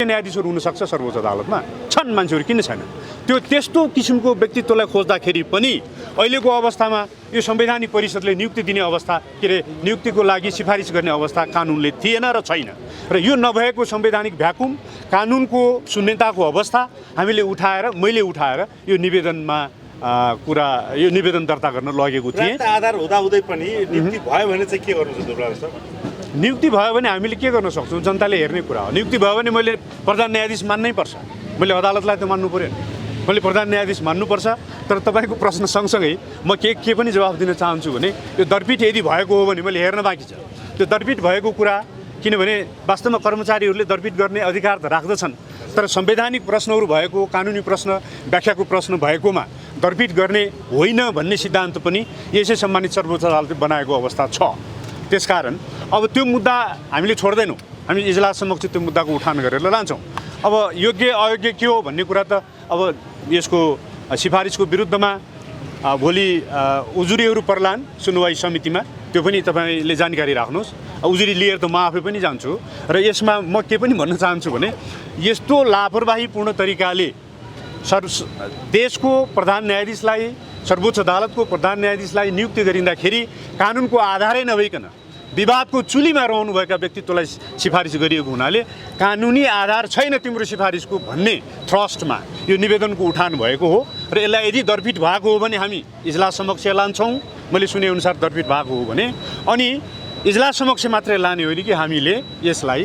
न्यायाधीशहरू हुनसक्छ सर्वोच्च अदालतमा, छन् मान्छेहरू, किन छैन? त्यस्तो किसिमको व्यक्तित्वलाई खोज्दाखेरि पनि अहिलेको अवस्थामा यो संवैधानिक परिषदले नियुक्ति दिने अवस्था, के अरे नियुक्तिको लागि सिफारिस गर्ने अवस्था कानुनले थिएन र छैन। र यो नभएको संवैधानिक भ्याकुम, कानुनको शून्यताको अवस्था मैले उठाएर यो निवेदनमा यो निवेदन दर्ता गर्न लगेको थिएँ। आधार हुँदाहुँदै पनि नियुक्ति भयो भने चाहिँ के गर्नुहुन्छ दुर्गाराज सर? नियुक्ति भयो भने हामीले के गर्न सक्छौँ? जनताले हेर्ने कुरा हो। नियुक्ति भयो भने मैले प्रधान न्यायाधीश मान्नै पर्छ। मैले अदालतलाई त मान्नु पऱ्यो नि। मैले प्रधान न्यायाधीश मान्नुपर्छ। तर तपाईँको प्रश्न सँगसँगै म के पनि जवाफ दिन चाहन्छु भने यो दरपिट यदि भएको हो भने मैले हेर्न बाँकी छ। त्यो दरपिट भएको कुरा, किनभने वास्तवमा कर्मचारीहरूले दरपिट गर्ने अधिकार त राख्दछन्, तर संवैधानिक प्रश्नहरू भएको, कानुनी प्रश्न, व्याख्याको प्रश्न भएकोमा दरपिट गर्ने होइन भन्ने सिद्धान्त पनि यसै सम्मानित सर्वोच्च अदालतले बनाएको अवस्था छ। त्यसकारण अब त्यो मुद्दा हामीले छोड्दैनौँ। हामी इजलास समक्ष त्यो मुद्दाको उठान गरेर लान्छौँ। अब योग्य अयोग्य के हो भन्ने कुरा त अब यसको सिफारिसको विरुद्धमा भोलि उजुरीहरू पर्लान् सुनवाई समितिमा, त्यो पनि तपाईँले जानकारी राख्नुहोस्। उजुरी लिएर त म आफै पनि जान्छु। र यसमा म के पनि भन्न चाहन्छु भने यस्तो लापरवाहीपूर्ण तरिकाले देशको प्रधान न्यायाधीशलाई, सर्वोच्च अदालतको प्रधान न्यायाधीशलाई नियुक्ति गरिँदाखेरि कानुनको आधारै नभइकन विवादको चुलीमा रहनुभएका व्यक्तित्वलाई सिफारिस गरिएको हुनाले कानुनी आधार छैन तिम्रो सिफारिसको भन्ने थ्रस्टमा यो निवेदनको उठान भएको हो। र यसलाई यदि दरपिट भएको हो भने हामी इजलास समक्ष लान्छौँ। मैले सुनेअनुसार दरपिट भएको हो भने अनि इजलास समक्ष मात्रै लाने होइन कि हामीले यसलाई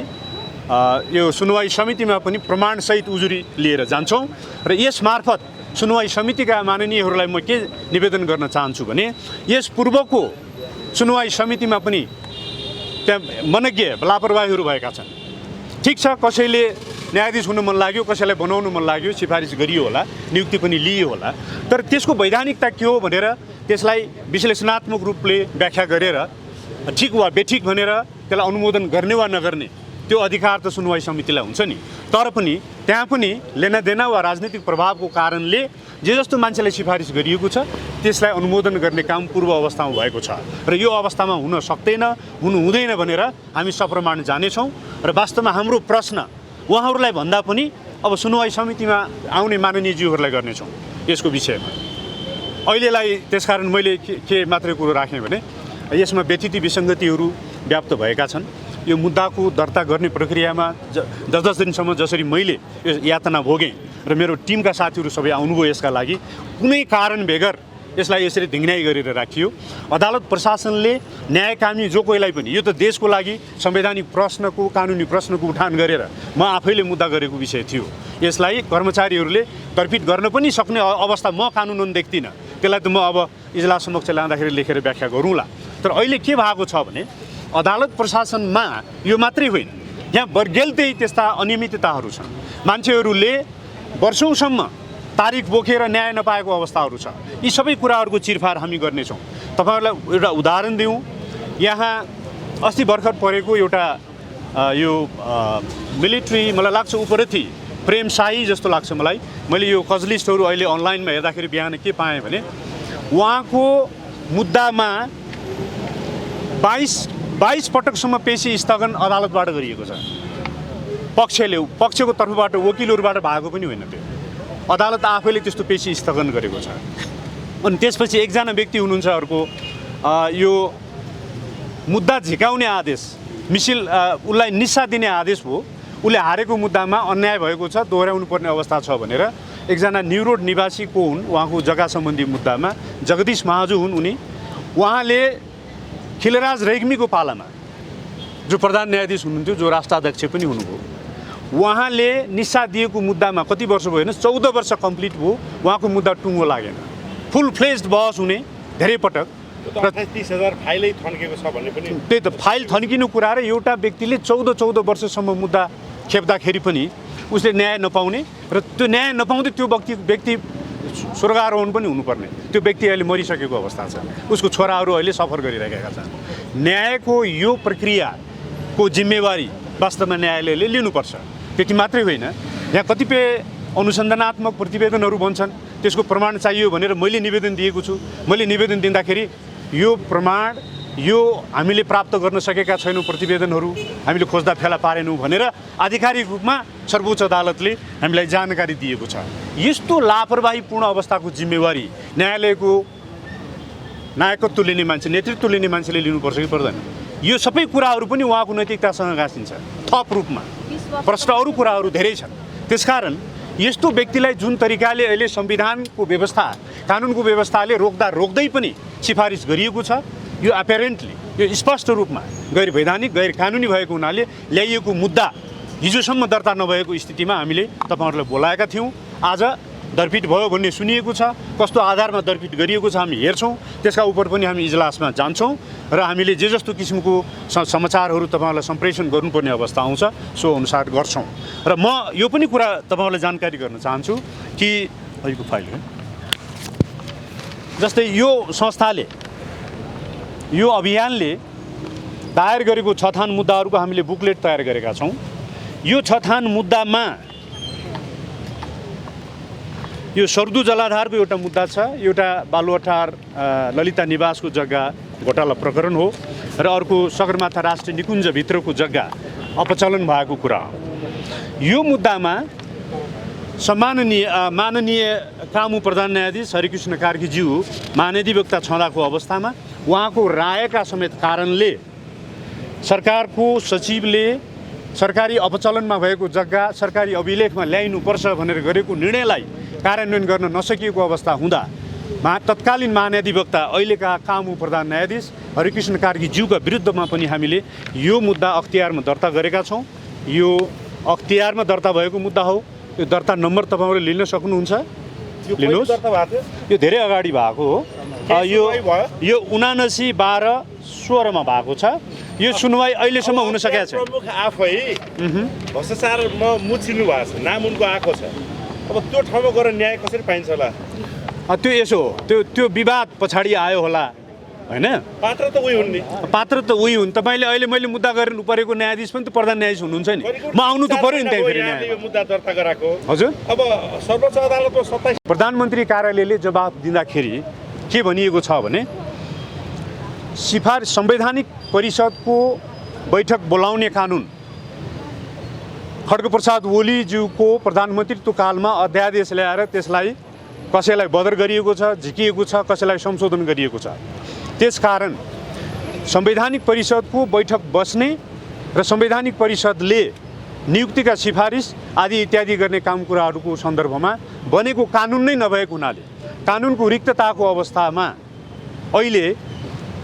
यो सुनवाई समितिमा पनि प्रमाणसहित उजुरी लिएर जान्छौँ। र यस मार्फत सुनवाई समितिका माननीयहरूलाई म के निवेदन गर्न चाहन्छु भने यस पूर्वको सुनवाई समितिमा पनि त्यहाँ मनज्ञ लापरवाहीहरू भएका छन्। ठिक छ, कसैले न्यायाधीश हुन मन लाग्यो, कसैलाई बनाउनु मन लाग्यो, सिफारिस गरियो होला, नियुक्ति पनि लिइयो होला। तर त्यसको वैधानिकता के हो भनेर त्यसलाई विश्लेषणात्मक रूपले व्याख्या गरेर ठिक वा बेठिक भनेर त्यसलाई अनुमोदन गर्ने वा नगर्ने त्यो अधिकार त सुनवाई समितिलाई हुन्छ नि। तर पनि त्यहाँ पनि लेनादेना वा राजनीतिक प्रभावको कारणले जे जस्तो मान्छेलाई सिफारिस गरिएको छ त्यसलाई अनुमोदन गर्ने काम पूर्व अवस्थामा भएको छ। र यो अवस्थामा हुन सक्दैन, हुनु हुँदैन भनेर हामी सप्रमाण जानेछौँ। र वास्तवमा हाम्रो प्रश्न उहाँहरूलाई भन्दा पनि अब सुनवाई समितिमा आउने माननीयज्यूहरूलाई गर्नेछौँ यसको विषयमा। अहिलेलाई त्यसकारण मैले के मात्रै कुरो राखेँ भने यसमा व्यथिति विसङ्गतिहरू व्याप्त भएका छन्। यो मुद्दाको दर्ता गर्ने प्रक्रियामा 10 दिनसम्म जसरी मैले यातना भोगेँ र मेरो टिमका साथीहरू सबै आउनुभयो यसका लागि, कुनै कारण बेगर यसलाई यसरी धिङ्नाइ गरेर राखियो। अदालत प्रशासनले न्यायकामी जो कोहीलाई पनि, यो त देशको लागि संवैधानिक प्रश्नको, कानुनी प्रश्नको उठान गरेर म आफैले मुद्दा गरेको विषय थियो। यसलाई कर्मचारीहरूले दरपिट गर्न पनि सक्ने अवस्था म कानुन देख्दिनँ। त्यसलाई त म अब इजलास समक्ष ल्याउँदाखेरि लेखेर व्याख्या गरौँला। तर अहिले के भएको छ भने अदालत प्रशासनमा यो मात्रै होइन, यहाँ बर्गेल्दै त्यस्ता अनियमितताहरू छन्। मान्छेहरूले वर्षौँसम्म तारिख बोकेर न्याय नपाएको अवस्थाहरू छ। यी सबै कुराहरूको चिरफार हामी गर्नेछौँ। तपाईँहरूलाई एउटा उदाहरण दिउँ, यहाँ अस्ति भर्खर परेको एउटा यो मिलिट्री, मलाई लाग्छ उपरथी प्रेम शाही जस्तो लाग्छ मलाई। मैले यो कजलिस्टहरू अहिले अनलाइनमा हेर्दाखेरि बिहान के पाएँ भने उहाँको मुद्दामा 22 पटकसम्म पेशी स्थगन अदालतबाट गरिएको छ। पक्षको तर्फबाट, वकिलहरूबाट भएको पनि होइन, त्यो अदालत आफैले त्यस्तो पेशी स्थगन गरेको छ। अनि त्यसपछि एकजना व्यक्ति हुनुहुन्छ अर्को, यो मुद्दा झिकाउने आदेश, उसलाई निस्सा दिने आदेश हो। उसले हारेको मुद्दामा अन्याय भएको छ, दोहोऱ्याउनु पर्ने अवस्था छ भनेर एकजना न्यू रोड निवासी को हुन्, उहाँको जग्गा सम्बन्धी मुद्दामा जगदीश महाजु हुन्। उहाँले खिलराज रेग्मीको पालामा, जो प्रधान न्यायाधीश हुनुहुन्थ्यो, जो राष्ट्राध्यक्ष पनि हुनुभयो, उहाँले निस्सा दिएको मुद्दामा कति वर्ष भयो होइन, 14 वर्ष कम्प्लिट भयो, उहाँको मुद्दा टुङ्गो लागेन। फुल फ्लेज्ड बहस हुने धेरै पटक र 30,000 फाइलै थन्केको छ भन्ने पनि। त्यही त फाइल थन्किनु कुरा र एउटा व्यक्तिले 14 वर्षसम्म मुद्दा खेप्दाखेरि पनि उसले न्याय नपाउने र त्यो न्याय नपाउँदै त्यो व्यक्ति स्वर्गारोहण पनि हुनुपर्ने, त्यो व्यक्ति अहिले मरिसकेको अवस्था छ। उसको छोराहरू अहिले सफर गरिरहेका छन्। न्यायको यो प्रक्रियाको जिम्मेवारी वास्तवमा न्यायालयले लिनुपर्छ। त्यति मात्रै होइन, यहाँ कतिपय अनुसन्धानात्मक प्रतिवेदनहरू बन्छन्, त्यसको प्रमाण चाहियो भनेर मैले निवेदन दिएको छु। मैले निवेदन दिँदाखेरि यो प्रमाण यो हामीले प्राप्त गर्न सकेका छैनौँ प्रतिवेदनहरू, हामीले खोज्दा फेला पारेनौँ भनेर आधिकारिक रूपमा सर्वोच्च अदालतले हामीलाई जानकारी दिएको छ। यस्तो लापरवाहीपूर्ण अवस्थाको जिम्मेवारी नायकत्व लिने मान्छे, नेतृत्व लिने मान्छेले लिनुपर्छ कि पर्दैन? यो सबै कुराहरू पनि उहाँको नैतिकतासँग गाँसिन्छ थप रूपमा। प्रश्न अरू कुराहरू धेरै छन्। त्यसकारण यस्तो व्यक्तिलाई जुन तरिकाले अहिले संविधानको व्यवस्था, कानुनको व्यवस्थाले रोक्दै पनि सिफारिस गरिएको छ, यो एपेरेन्टली, यो स्पष्ट रूपमा गैर वैधानिक, गैर कानुनी भएको हुनाले ल्याइएको मुद्दा हिजोसम्म दर्ता नभएको स्थितिमा हामीले तपाईँहरूलाई बोलाएका थियौँ। आज दरपिट भयो भन्ने सुनिएको छ। कस्तो आधारमा दरपिट गरिएको छ हामी हेर्छौँ, त्यसका उप पनि हामी इजलासमा जान्छौँ र हामीले जे जस्तो किसिमको समाचारहरू तपाईँहरूलाई सम्प्रेषण गर्नुपर्ने अवस्था आउँछ सो अनुसार गर्छौँ। र म यो पनि कुरा तपाईँहरूलाई जानकारी गर्न चाहन्छु कि अहिलेको फाइल हो, जस्तै यो संस्थाले, यो अभियानले दायर गरेको छथान मुद्दाहरूको हामीले बुकलेट तयार गरेका छौँ। यो छथान मुद्दामा यो सर्दु जलाधारको एउटा मुद्दा छ, एउटा बालुवाटार ललिता निवासको जग्गा घोटाला प्रकरण हो र अर्को सगरमाथा राष्ट्रिय निकुञ्जभित्रको जग्गा अपचलन भएको कुरा हो। यो मुद्दामा माननीय कामु प्रधान न्यायाधीश हरिकृष्ण कार्कीज्यू महाधिवक्ता छँदाको अवस्थामा उहाँको रायका समेत कारणले सरकारको सचिवले सरकारी अपचलनमा भएको जग्गा सरकारी अभिलेखमा ल्याइनुपर्छ भनेर गरेको निर्णयलाई कार्यान्वयन गर्न नसकिएको अवस्था हुँदा तत्कालीन महाधिवक्ता अहिलेका कामु प्रधान न्यायाधीश हरिकृष्ण कार्कीज्यूका विरुद्धमा पनि हामीले यो मुद्दा अख्तियारमा दर्ता गरेका छौँ। यो अख्तियारमा दर्ता भएको मुद्दा हो। यो दर्ता नम्बर तपाईँहरूले लिन सक्नुहुन्छ, लिनुहोस्। यो धेरै अगाडि भएको हो। यो 79/12/16 भएको छ। यो सुनवाई अहिलेसम्म हुन सकेको छैन। प्रमुख आफै भ्रष्टाचारमा मुछिनु भएको छ, नाम उनको आएको छ। अब त्यो ठाउँमा गएर न्याय कसरी पाइन्छ होला? त्यो यसो हो, त्यो विवाद पछाडि आयो होला होइन? पात्र त उही हुन् नि। पात्र त उही हुन्। तपाईँले अहिले मैले मुद्दा गर्नु परेको न्यायाधीश पनि त प्रधान न्यायाधीश हुनुहुन्छ नि, म आउनु त पर्यो नि त्यही फेरि न्याय मुद्दा दर्ता गराएको। हजुर, अब सर्वोच्च अदालतमा 27 प्रधानमन्त्री कार्यालयले जवाफ दिँदाखेरि के भनिएको छ भने संवैधानिक परिषदको बैठक बोलाउने कानुन खड्गप्रसाद ओलीज्यूको प्रधानमन्त्रीत्व कालमा अध्यादेश ल्याएर त्यसलाई कसैलाई बदर गरिएको छ, झिकिएको छ, कसैलाई संशोधन गरिएको छ। त्यसकारण संवैधानिक परिषदको बैठक बस्ने र संवैधानिक परिषदले नियुक्तिका सिफारिस आदि इत्यादि गर्ने काम कुराहरूको सन्दर्भमा बनेको कानुन नै नभएको हुनाले कानुनको रिक्तताको अवस्थामा अहिले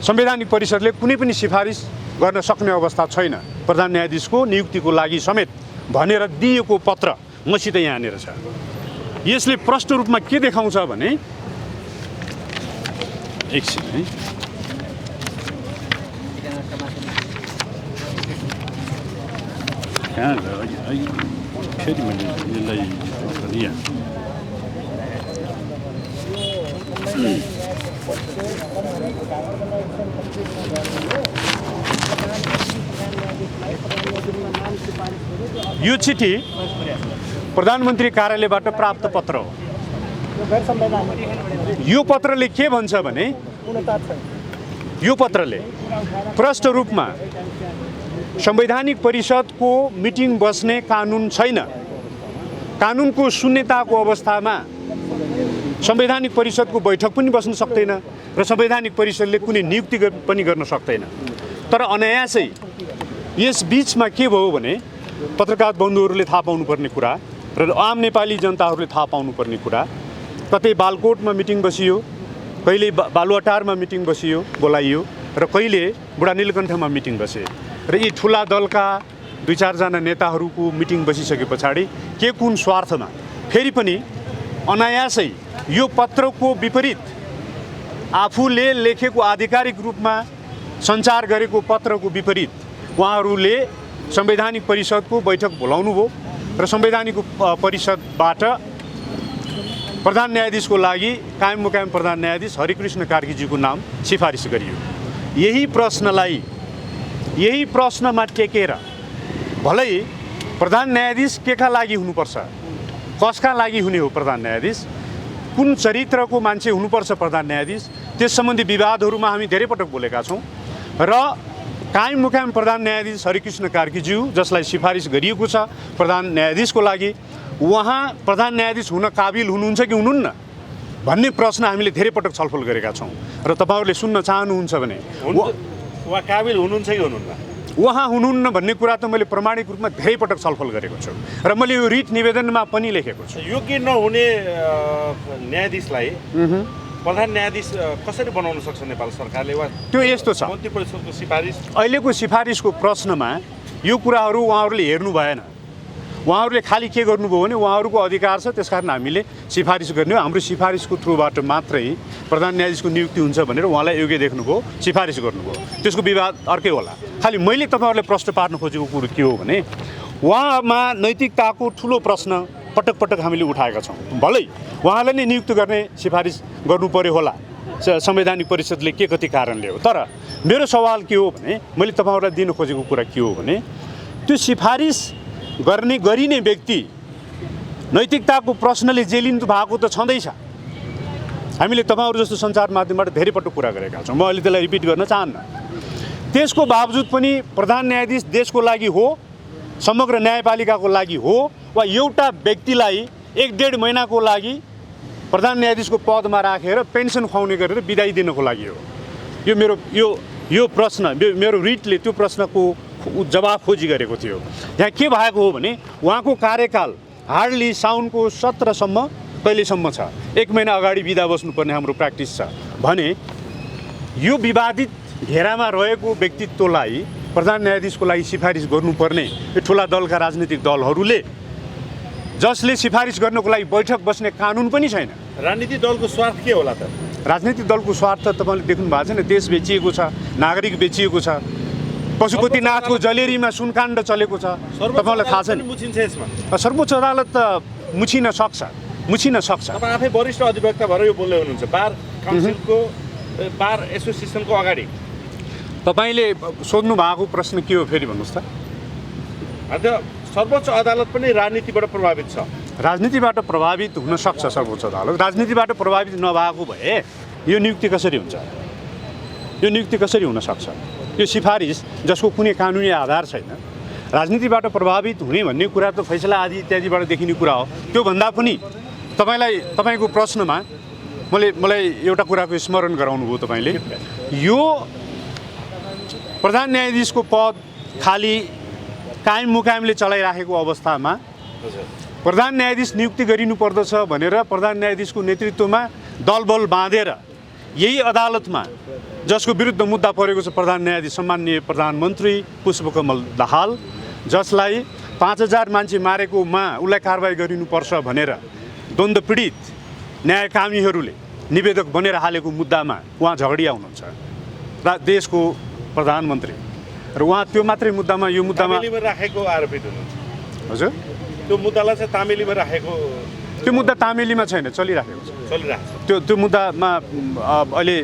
संवैधानिक परिषदले कुनै पनि सिफारिस गर्न सक्ने अवस्था छैन प्रधान न्यायाधीशको नियुक्तिको लागि समेत भनेर दिएको पत्र मसित यहाँनिर छ। यसले प्रष्ट रूपमा के देखाउँछ भने एकछिन है, फेरि मैले यसलाई यो चिठी प्रधानमन्त्री कार्यालयबाट प्राप्त पत्र हो। यो पत्रले के भन्छ भने यो पत्रले प्रष्ट रूपमा संवैधानिक परिषदको मिटिङ बस्ने कानुन छैन, कानुनको शून्यताको अवस्थामा संवैधानिक परिषदको बैठक पनि बस्न सक्दैन र संवैधानिक परिषदले कुनै नियुक्ति पनि गर्न सक्दैन। तर अनायासै यस बीचमा के भयो भने पत्रकार बन्धुहरूले थाहा पाउनुपर्ने कुरा र आम नेपाली जनताहरूले थाहा पाउनुपर्ने कुरा, कतै बालकोटमा मिटिङ बसियो, कहिले बालुवाटारमा मिटिङ बसियो बोलाइयो र कहिले बुढा नीलकण्ठमा मिटिङ बसे र यी ठुला दलका 2-4 जना नेताहरूको मिटिङ बसिसके पछाडि के कुन स्वार्थमा फेरि पनि अनायासै यो पत्रको विपरीत आफूले लेखेको आधिकारिक रूपमा सञ्चार गरेको पत्रको विपरीत उहाँहरूले संवैधानिक परिषदको बैठक बोलाउनु भयो र संवैधानिक परिषदबाट प्रधान न्यायाधीशको लागि कायम मुकायम प्रधान न्यायाधीश हरिकृष्ण कार्कीज्यूको नाम सिफारिस गरियो। यही प्रश्नमा टेकेर भलै प्रधान न्यायाधीश केका लागि हुनुपर्छ, कसका लागि हुने हो प्रधान न्यायाधीश, कुन चरित्रको मान्छे हुनुपर्छ प्रधान न्यायाधीश, त्यस सम्बन्धी विवादहरूमा हामी धेरै पटक बोलेका छौँ र कायम मुकायम प्रधान न्यायाधीश हरिकृष्ण कार्कीज्यू जसलाई सिफारिस गरिएको छ प्रधान न्यायाधीशको लागि, उहाँ प्रधान न्यायाधीश हुन काबिल हुनुहुन्छ कि हुनुहुन्न भन्ने प्रश्न हामीले धेरै पटक छलफल गरेका छौँ र तपाईँहरूले सुन्न चाहनुहुन्छ भने उहाँ काबिल हुनुहुन्छ कि हुनुहुन्न? उहाँ हुनुहुन्न भन्ने कुरा त मैले प्रमाणिक रूपमा धेरै पटक छलफल गरेको छु र मैले यो रिट निवेदनमा पनि लेखेको छु। योग्य नहुने न्यायाधीशलाई प्रधान न्यायाधीश कसरी बनाउन सक्छ नेपाल सरकारले? वा त्यो यस्तो छ, मन्त्री परिषदको सिफारिस अहिलेको सिफारिसको प्रश्नमा यो कुराहरू उहाँहरूले हेर्नु भएन। उहाँहरूले खालि के गर्नुभयो भने उहाँहरूको अधिकार छ, त्यसकारण हामीले सिफारिस गर्ने हो, हाम्रो सिफारिसको थ्रुबाट मात्रै प्रधान न्यायाधीशको नियुक्ति हुन्छ भनेर उहाँलाई योग्य देख्नुभयो, सिफारिस गर्नुभयो। त्यसको विवाद अर्कै होला। खालि मैले तपाईँहरूलाई प्रश्न पार्न खोजेको कुरो के हो भने उहाँमा नैतिकताको ठुलो प्रश्न पटक पटक हामीले उठाएका छौँ। भलै उहाँलाई नै नियुक्त गर्ने सिफारिस गर्नु पर्यो होला संवैधानिक परिषदले के कति कारणले हो, तर मेरो सवाल के हो भने मैले तपाईँहरूलाई दिन खोजेको कुरा के हो भने त्यो सिफारिस गरिने व्यक्ति नैतिकताको प्रश्नले जेलिनु भएको त छँदैछ। हामीले तपाईँहरू जस्तो सञ्चार माध्यमबाट धेरै पटक कुरा गरेका छौँ, म अहिले त्यसलाई रिपिट गर्न चाहन्न। त्यसको बावजुद पनि प्रधान न्यायाधीश देशको लागि हो, समग्र न्यायपालिकाको लागि हो, वा एउटा व्यक्तिलाई 1-1.5 महिनाको लागि प्रधान न्यायाधीशको पदमा राखेर पेन्सन खुवाउने गरेर बिदाई दिनको लागि हो। यो प्रश्न मेरो रिटले त्यो प्रश्नको जवाब खोजी गरेको थियो। यहाँ के भएको हो भने उहाँको कार्यकाल हार्डली साउनको 17सम्म कहिलेसम्म छ, 1 महिना अगाडि बिदा बस्नुपर्ने हाम्रो प्र्याक्टिस छ भने यो विवादित घेरामा रहेको व्यक्तित्वलाई प्रधान न्यायाधीशको लागि सिफारिस गर्नुपर्ने यो ठुला दलका राजनीतिक दलहरूले जसले सिफारिस गर्नको लागि बैठक बस्ने कानुन पनि छैन। राजनीतिक दलको स्वार्थ के होला त? राजनीतिक दलको स्वार्थ तपाईँले देख्नु भएको छैन, देश बेचिएको छ, नागरिक बेचिएको छ, पशुपतिनाथको जलेरीमा सुनकाण्ड चलेको छ, तपाईँलाई थाहा छैन? सर्वोच्च अदालत त मुछिन सक्छ। तपाईँ आफै वरिष्ठ अधिवक्ता भएर यो बोल्दै हुनुहुन्छ बार काउन्सिलको बार एसोसिएसनको अगाडि। तपाईँले सोध्नु भएको प्रश्न के हो फेरि भन्नुहोस् त? सर्वोच्च अदालत पनि राजनीतिबाट प्रभावित छ। राजनीतिबाट प्रभावित हुन सक्छ सर्वोच्च अदालत। राजनीतिबाट प्रभावित नभएको भए यो नियुक्ति कसरी हुन्छ? यो नियुक्ति कसरी हुन सक्छ? यो सिफारिस जसको कुनै कानुनी आधार छैन, राजनीतिबाट प्रभावित हुने भन्ने कुरा त फैसला आदि इत्यादिबाट देखिने कुरा हो। त्योभन्दा पनि तपाईँको प्रश्नमा मलाई एउटा कुराको स्मरण गराउनु भयो तपाईँले। यो प्रधान न्यायाधीशको पद खाली कायम मुकायमले चलाइराखेको अवस्थामा प्रधान न्यायाधीश नियुक्ति गरिनु पर्दछ भनेर प्रधान न्यायाधीशको नेतृत्वमा दलबल बाँधेर यही अदालतमा जसको विरुद्ध मुद्दा परेको छ प्रधान न्यायाधीश सम्माननीय प्रधानमन्त्री पुष्पकमल दाहाल, जसलाई 5000 मान्छे मारेकोमा उसलाई कारबाही गरिनुपर्छ भनेर द्वन्द्व पीडित न्यायकामीहरूले निवेदक बनेर हालेको मुद्दामा उहाँ झगडिया हुनुहुन्छ देशको प्रधानमन्त्री, र उहाँ त्यो मात्रै मुद्दामा यो मुद्दामा राखेको आरोपित हुनुहुन्छ। हजुर, त्यो मुद्दालाई चाहिँ तामेलीमा राखेको? त्यो मुद्दा तामेलीमा छैन, चलिराखेको छ। त्यो मुद्दामा अहिले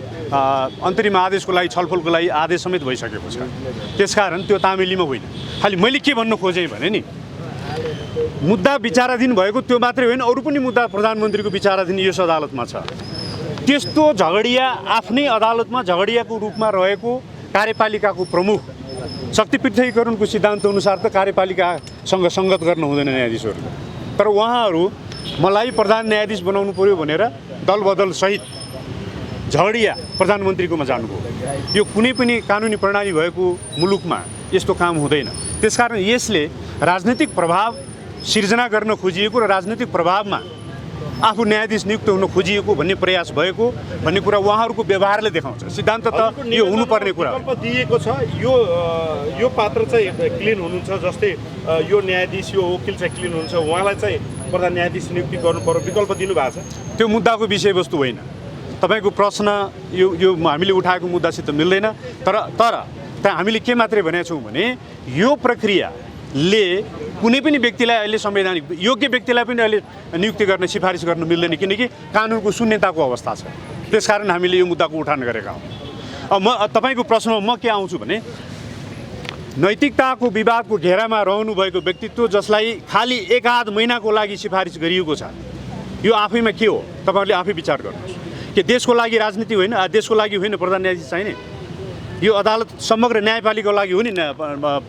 अन्तरिम आदेशको लागि छलफलको लागि आदेश समेत भइसकेको छ। त्यसकारण त्यो तामेलीमा होइन। खालि मैले के भन्न खोजेँ भने नि मुद्दा विचाराधीन भएको त्यो मात्रै होइन, अरू पनि मुद्दा प्रधानमन्त्रीको विचाराधीन यस अदालतमा छ। त्यस्तो झगडिया आफ्नै अदालतमा झगडियाको रूपमा रहेको कार्यपालिकाको प्रमुख शक्ति पृथकीकरणको सिद्धान्त अनुसार त कार्यपालिकासँग सङ्गत गर्न हुँदैन न्यायाधीशहरूले, तर उहाँहरू मलाई प्रधान न्यायाधीश बनाउनु पर्यो भनेर दलबदल सहित झगडिया प्रधानमन्त्रीकोमा जानुभयो। यो कुनै पनि कानुनी प्रणाली भएको मुलुकमा यस्तो काम हुँदैन। त्यसकारण यसले राजनीतिक प्रभाव सिर्जना गर्न खोजिएको र राजनीतिक प्रभावमा आफू न्यायाधीश नियुक्त हुन खोजिएको भन्ने प्रयास भएको भन्ने कुरा उहाँहरूको व्यवहारले देखाउँछ। सिद्धान्त त यो हुनुपर्ने कुरा हो। दिएको छ यो पात्र चाहिँ क्लिन हुनुहुन्छ, जस्तै यो न्यायाधीश यो वकिल चाहिँ क्लिन हुनुहुन्छ, उहाँलाई चाहिँ प्रधान न्यायाधीश नियुक्ति गर्नु पर्यो विकल्प दिनुभएको छ। त्यो मुद्दाको विषयवस्तु होइन। तपाईँको प्रश्न यो हामीले उठाएको मुद्दासित मिल्दैन। तर हामीले के मात्रै भनेका छौँ भने यो प्रक्रियाले कुनै पनि व्यक्तिलाई अहिले संवैधानिक योग्य व्यक्तिलाई पनि अहिले नियुक्ति गर्न सिफारिस गर्न मिल्दैन, किनकि कानुनको शून्यताको अवस्था छ। त्यसकारण हामीले यो मुद्दाको उठान गरेका हौँ। म तपाईँको प्रश्नमा म के आउँछु भने नैतिकताको विवादको घेरामा रहनुभएको व्यक्तित्व जसलाई खालि 1-8 महिनाको लागि सिफारिस गरिएको छ, यो आफैमा के हो? तपाईँहरूले आफै विचार गर्नुहोस् कि देशको लागि राजनीति होइन, देशको लागि होइन प्रधान न्यायाधीश चाहिने, यो अदालत समग्र न्यायपालिकाको लागि हो नि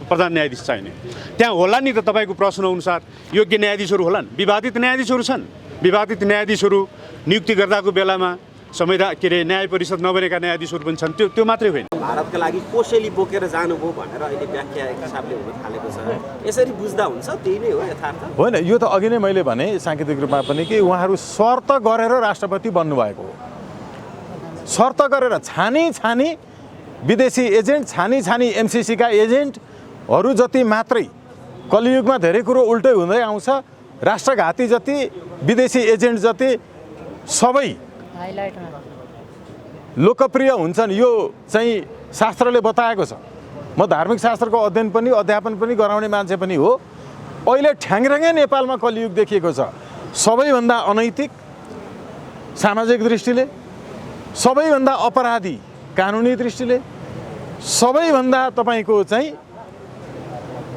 प्रधान न्यायाधीश चाहिने। त्यहाँ होला नि त तपाईँको प्रश्न अनुसार योग्य न्यायाधीशहरू होलान्, विवादित न्यायाधीशहरू छन्। विवादित न्यायाधीशहरू नियुक्ति गर्दाको बेलामा न्याय परिषद नबनेका न्यायाधीशहरू पनि छन्। त्यो मात्रै होइन। भारतका लागि कोसेली बोकेर जानुभयो भनेर अहिले व्याख्या एक हिसाबले हुन थालेको छ। यसरी बुझ्दा हुन्छ, त्यही नै हो यथार्थ? होइन, यो त अघि नै मैले भने साङ्केतिक रूपमा पनि कि उहाँहरू शर्त गरेर राष्ट्रपति बन्नुभएको हो। शर्त गरेर छानी विदेशी एजेन्ट, छानी एमसिसीका एजेन्टहरू जति मात्रै, कलियुगमा धेरै कुरो उल्टै हुँदै आउँछ। राष्ट्रघाती जति, विदेशी एजेन्ट जति सबै लोकप्रिय हुन्छन्, यो चाहिँ शास्त्रले बताएको छ। म धार्मिक शास्त्रको अध्ययन पनि अध्यापन पनि गराउने मान्छे पनि हो। अहिले ठ्याङ्ग्राङ्गै नेपालमा कलियुग देखिएको छ। सबैभन्दा अनैतिक सामाजिक दृष्टिले, सबैभन्दा अपराधी कानुनी दृष्टिले, सबैभन्दा तपाईँको चाहिँ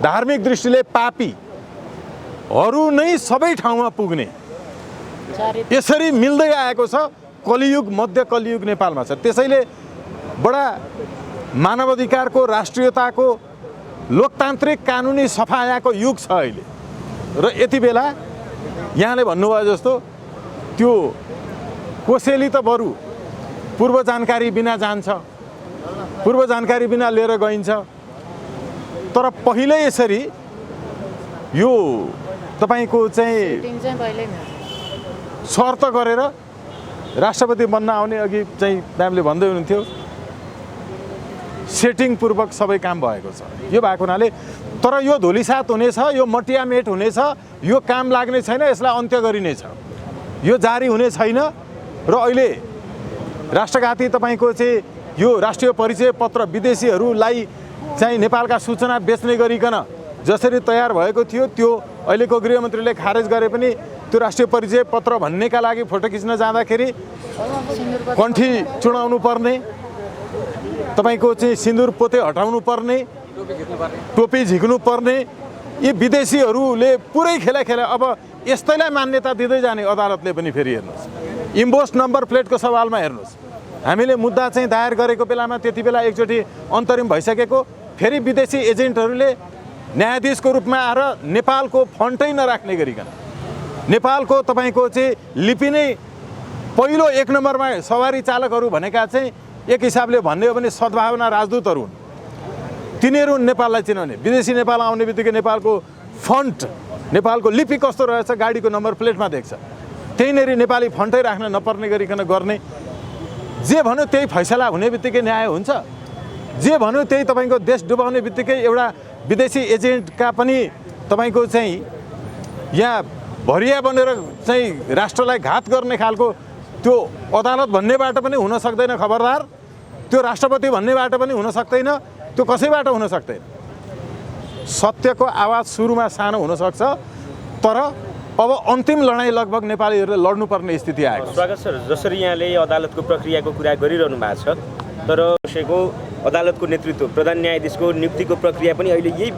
धार्मिक दृष्टिले पापीहरू नै सबै ठाउँमा पुग्ने यसरी मिल्दै आएको छ। कलियुग, मध्य कलियुग नेपालमा छ। त्यसैले बडा मानवाधिकारको, राष्ट्रियताको, लोकतान्त्रिक कानुनी सफायाको युग छ अहिले। र यति बेला यहाँले भन्नुभयो जस्तो त्यो कोसेली त बरु पूर्व जानकारी बिना जान्छ, पूर्व जानकारी बिना लिएर गइन्छ। तर पहिले यसरी यो तपाईँको चाहिँ शर्त गरेर राष्ट्रपति बन्न आउने, अघि चाहिँ म्यामले भन्दै हुनुहुन्थ्यो, सेटिङपूर्वक सबै काम भएको छ। यो भएको हुनाले तर यो धुलिसात हुनेछ, यो मटियामेट हुनेछ, यो काम लाग्ने छैन, यसलाई अन्त्य गरिनेछ, यो जारी हुने छैन। र अहिले राष्ट्रघाती तपाईँको चाहिँ यो राष्ट्रिय परिचय पत्र विदेशीहरूलाई चाहिँ नेपालका सूचना बेच्ने गरिकन जसरी तयार भएको थियो, त्यो अहिलेको गृहमन्त्रीले खारेज गरे पनि त्यो राष्ट्रिय परिचय पत्र भन्नेका लागि फोटो खिच्न जाँदाखेरि कण्ठी चुडाउनु पर्ने, तपाईँको चाहिँ सिन्दुर पोते हटाउनु पर्ने, टोपी झिक्नु पर्ने, यी विदेशीहरूले पुरै खेला। अब यस्तैलाई मान्यता दिँदै जाने अदालतले पनि। फेरि हेर्नुहोस्, इम्बोस नम्बर प्लेटको सवालमा हेर्नुहोस्, हामीले मुद्दा चाहिँ दायर गरेको बेलामा त्यति बेला एकचोटि अन्तरिम भइसकेको, फेरि विदेशी एजेन्टहरूले न्यायाधीशको रूपमा आएर नेपालको फन्टै नराख्ने गरिकन, नेपालको तपाईँको चाहिँ लिपि नै पहिलो 1 नम्बरमा सवारी चालकहरू भनेका चाहिँ एक हिसाबले भन्ने हो भने सद्भावना राजदूतहरू हुन्। तिनीहरू नेपाललाई चिनाउने, विदेशी नेपाल आउने बित्तिकै नेपालको फन्ट, नेपालको लिपि कस्तो रहेछ गाडीको नम्बर प्लेटमा देख्छ। त्यहीँनेरि नेपाली फन्टै राख्न नपर्ने गरिकन गर्ने। जे भन्यो त्यही फैसला हुने बित्तिकै न्याय हुन्छ। जे भन्यो त्यही तपाईँको देश डुबाउने बित्तिकै एउटा विदेशी एजेन्टका पनि तपाईँको चाहिँ यहाँ भरिया बनेर चाहिँ राष्ट्रलाई घात गर्ने खालको त्यो अदालत भन्नेबाट पनि हुन सक्दैन। खबरदार, त्यो राष्ट्रपति भन्नेबाट पनि हुन सक्दैन, त्यो कसैबाट हुन सक्दैन। सत्यको आवाज सुरुमा सानो हुनसक्छ, तर अब अन्तिम लडाइँ लगभग नेपालीहरूले लड्नुपर्ने स्थिति आएको छ। स्वागत सर, जसरी यहाँले अदालतको प्रक्रियाको कुरा गरिरहनु भएको छ, तर कसैको अदालतको नेतृत्व, प्रधान न्यायाधीशको नियुक्तिको प्रक्रिया पनि अहिले यही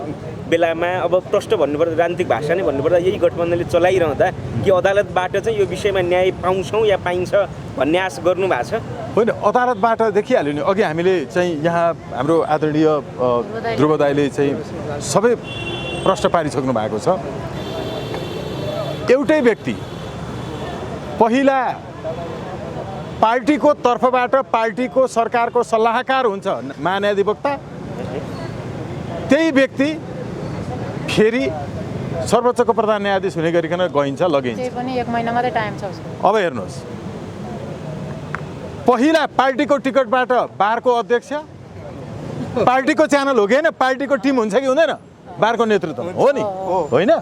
बेलामा अब प्रष्ट भन्नुपर्दा, राजनीतिक भाषा नै भन्नुपर्दा यही गठबन्धनले चलाइरहँदा कि अदालतबाट चाहिँ यो विषयमा न्याय पाउँछौँ या पाइन्छ भन्ने आश गर्नु भएको छ? होइन, अदालतबाट देखिहाल्यो नि। अघि हामीले चाहिँ यहाँ हाम्रो आदरणीय ध्रुव दाइले चाहिँ सबै प्रश्न पारिसक्नु भएको छ। एउटै व्यक्ति पहिला पार्टीको तर्फबाट, पार्टीको सरकारको सल्लाहकार हुन्छ महान्यायाधिवक्ता, त्यही व्यक्ति फेरि सर्वोच्चको प्रधान न्यायाधीश हुने गरिकन गइन्छ, लगिन्छ। त्यही पनि 1 महिना मात्रै टाइम छ उसको। अब हेर्नुहोस्, पहिला पार्टीको टिकटबाट बारको अध्यक्ष, पार्टीको च्यानल हो कि होइन, पार्टीको टिम हुन्छ कि हुँदैन, बारको नेतृत्व हो नि, होइन?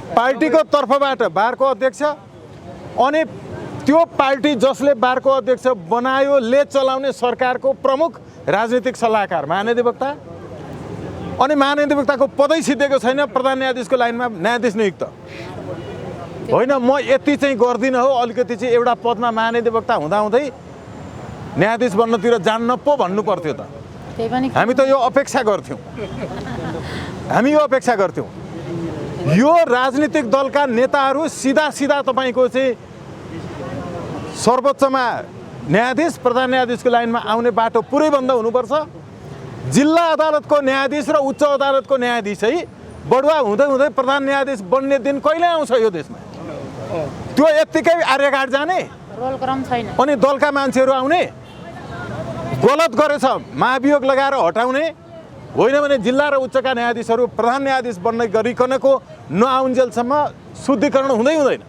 पार्टीको तर्फबाट बारको अध्यक्ष, अनि त्यो पार्टी जसले बारको अध्यक्ष बनायो ले चलाउने सरकारको प्रमुख राजनीतिक सल्लाहकार महान्यायाधिवक्ता, अनि महान्यायाधिवक्ताको पदै सिद्धेको छैन प्रधान न्यायाधीशको लाइनमा न्यायाधीश नियुक्त होइन। म यति चाहिँ गर्दिनँ हो, अलिकति चाहिँ एउटा पदमा महान्यायाधिवक्ता हुँदाहुँदै न्यायाधीश बन्नतिर जान्न पो भन्नु पर्थ्यो त। हामी त यो अपेक्षा गर्थ्यौँ, हामी यो अपेक्षा गर्थ्यौँ। यो राजनीतिक दलका नेताहरू सिधा तपाईँको चाहिँ सर्वोच्चमा न्यायाधीश, प्रधान न्यायाधीशको लाइनमा आउने बाटो पुरै बन्द हुनुपर्छ। जिल्ला अदालतको न्यायाधीश र उच्च अदालतको न्यायाधीश है बढुवा हुँदै हुँदै प्रधान न्यायाधीश बन्ने दिन कहिले आउँछ यो देशमा? त्यो यत्तिकै आर्यघाट जाने रोल क्रम छैन। अनि दलका मान्छेहरू आउने, गलत गरेछ महाभियोग लगाएर हटाउने, होइन भने जिल्ला र उच्चका न्यायाधीशहरू प्रधान न्यायाधीश बन्ने गरिकनको नआउन्जेलसम्म शुद्धिकरण हुँदैन।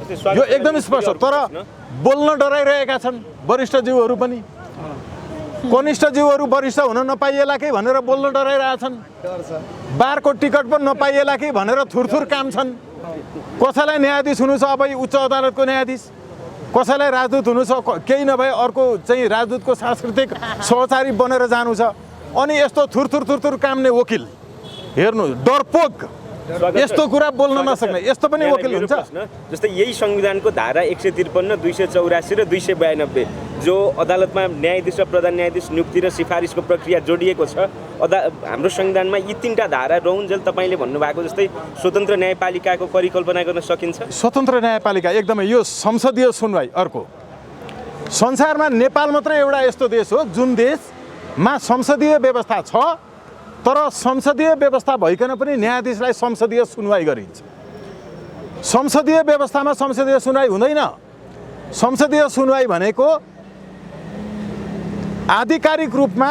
यो एकदम स्पष्ट हो। तर बोल्न डराइरहेका छन् वरिष्ठज्यूहरू पनि। कनिष्ठज्यूहरू वरिष्ठ हुन नपाइएला कि भनेर बोल्न डराइरहेछन्। बारको टिकट पनि नपाइएला कि भनेर थुरथुर काम छन्। कसैलाई न्यायाधीश हुनु छ अब उच्च अदालतको न्यायाधीश, कसैलाई राजदूत हुनु छ, केही नभए अर्को चाहिँ राजदूतको सांस्कृतिक सहचारी बनेर जानु छ। अनि यस्तो थुरथुर काम्ने वकिल हेर्नु, डरपोक, यस्तो कुरा बोल्न नसक्ने यस्तो पनि वकिल हुन्छ। जस्तै यही संविधानको धारा 153, 284 र 292 जो अदालतमा न्यायाधीश र प्रधान न्यायाधीश नियुक्ति र सिफारिसको प्रक्रिया जोडिएको छ। हाम्रो संविधानमा यी 3टा धारा रहउन्जेल तपाईँले भन्नुभएको जस्तै स्वतन्त्र न्यायपालिकाको परिकल्पना गर्न सकिन्छ। स्वतन्त्र न्यायपालिका एकदमै, यो संसदीय सुनवाई अर्को। संसारमा नेपाल मात्रै एउटा यस्तो देश हो जुन देशमा संसदीय व्यवस्था छ तर संसदीय व्यवस्था भइकन पनि न्यायाधीशलाई संसदीय सुनवाई गरिन्छ। संसदीय व्यवस्थामा संसदीय सुनवाई हुँदैन। संसदीय सुनवाई भनेको आधिकारिक रूपमा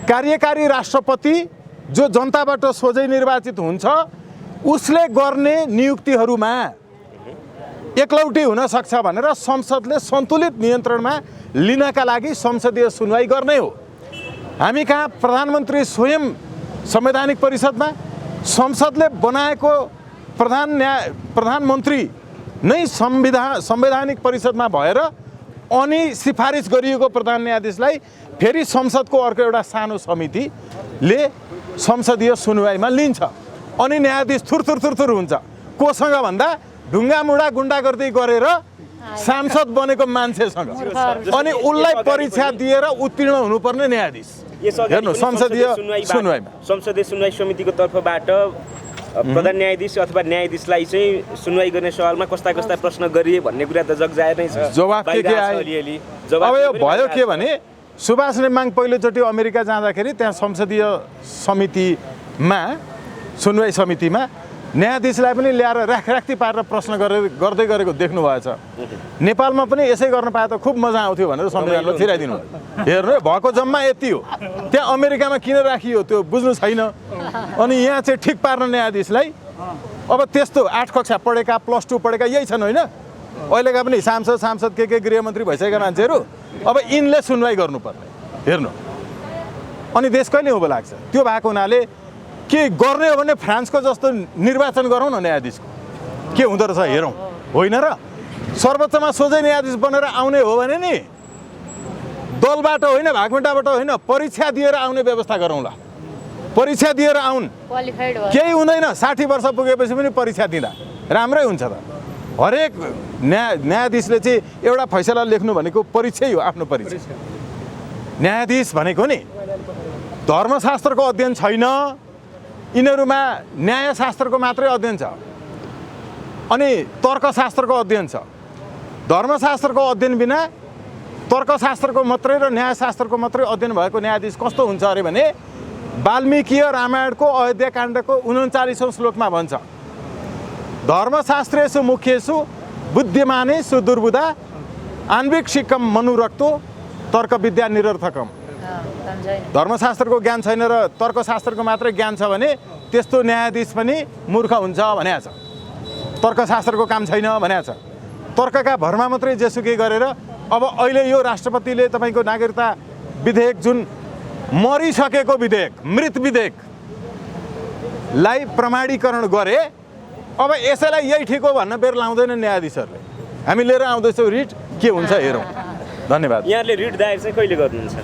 कार्यकारी राष्ट्रपति जो जनताबाट सोझै निर्वाचित हुन्छ उसले गर्ने नियुक्तिहरूमा एकलौटी हुन सक्छ भनेर संसदले सन्तुलित नियन्त्रणमा लिनका लागि संसदीय सुनवाई गर्ने हो। हामी कहाँ प्रधानमन्त्री स्वयं संवैधानिक परिषदमा, संसदले बनाएको प्रधानमन्त्री नै संवैधानिक परिषदमा भएर अनि सिफारिस गरिएको प्रधान न्यायाधीशलाई फेरि संसदको अर्को एउटा सानो समितिले संसदीय सुनवाईमा लिन्छ। अनि न्यायाधीश थुरथुर हुन्छ। कोसँग भन्दा ढुङ्गामुढा गुन्डागर्दी गरेर सांसद बनेको मान्छेसँग। अनि उसलाई परीक्षा दिएर उत्तीर्ण हुनुपर्ने न्यायाधीश। हेर्नु, संसदीय सुनवाईमा संसदीय सुनवाई समितिको तर्फबाट प्रधान न्यायाधीश अथवा न्यायाधीशलाई चाहिँ सुनवाई गर्ने सवालमा कस्ता प्रश्न गरिए भन्ने कुरा त जगजाहेर नै छ। जवाफ के आयो? अब यो भयो के भने सुभाष नेमाङ पहिलोचोटि अमेरिका जाँदाखेरि त्यहाँ संसदीय समितिमा, सुनवाई समितिमा न्यायाधीशलाई पनि ल्याएर राखराख्ती पारेर प्रश्न गर्दै गरेको देख्नु भएछ। नेपालमा पनि यसै गर्न पाए त खुब मजा आउँथ्यो भनेर संविधानले छिराइदिनु भयो। हेर्नु, भएको जम्मा यति हो। त्यहाँ अमेरिकामा किन राखियो त्यो बुझ्नु छैन। अनि यहाँ चाहिँ ठिक पार्न न्यायाधीशलाई अब त्यस्तो 8 कक्षा पढेका, +2 पढेका यही छन् होइन? अहिलेका पनि सांसद के गृहमन्त्री भइसकेका मान्छेहरू अब यिनले सुनवाई गर्नुपर्ने। हेर्नु, अनि देश कहिले उँभो लाग्छ? त्यो भएको हुनाले के गर्ने हो भने फ्रान्सको जस्तो निर्वाचन गरौँ न न्यायाधीशको, के हुँदो रहेछ हेरौँ। होइन र सर्वोच्चमा सोझै न्यायाधीश बनेर आउने हो भने नि दलबाट होइन, भागमेटाबाट होइन, परीक्षा दिएर आउने व्यवस्था गरौँला। परीक्षा दिएर आउन्, केही हुँदैन। 60 वर्ष पुगेपछि पनि परीक्षा दिँदा राम्रै हुन्छ त। हरेक न्यायाधीशले चाहिँ एउटा फैसला लेख्नु भनेको परीक्षै हो, आफ्नो परीक्षा। न्यायाधीश भनेको नि धर्मशास्त्रको अध्ययन छैन, यिनीहरूमा न्यायशास्त्रको मात्रै अध्ययन छ अनि तर्कशास्त्रको अध्ययन छ। धर्मशास्त्रको अध्ययन बिना तर्कशास्त्रको मात्रै र न्यायशास्त्रको मात्रै अध्ययन भएको न्यायाधीश कस्तो हुन्छ अरे भने वाल्मीकीय रामायणको अयोध्याकाण्डको 39औं श्लोकमा भन्छ, धर्मशास्त्रेषु मुख्येषु बुद्धिमानेषु दुर्बुधा आन्विक्षिकम मनुरक्तो तर्क विद्या निरर्थकम। धर्मशास्त्रको ज्ञान छैन र तर्कशास्त्रको मात्रै ज्ञान छ भने त्यस्तो न्यायाधीश पनि मूर्ख हुन्छ भनेको छ। तर्कशास्त्रको काम छैन भनेको छ। तर्कका भरमा मात्रै जेसुकै गरेर अब अहिले यो राष्ट्रपतिले तपाईँको नागरिकता विधेयक जुन मरिसकेको विधेयक, मृत विधेयकलाई प्रमाणीकरण गरे, अब यसैलाई यही ठिक हो भन्न बेर लाउँदैन न्यायाधीशहरूले। हामी लिएर आउँदैछौँ रिट, के हुन्छ हेरौँ। धन्यवाद। यहाँले रिट दायर चाहिँ कहिले गर्नुहुन्छ?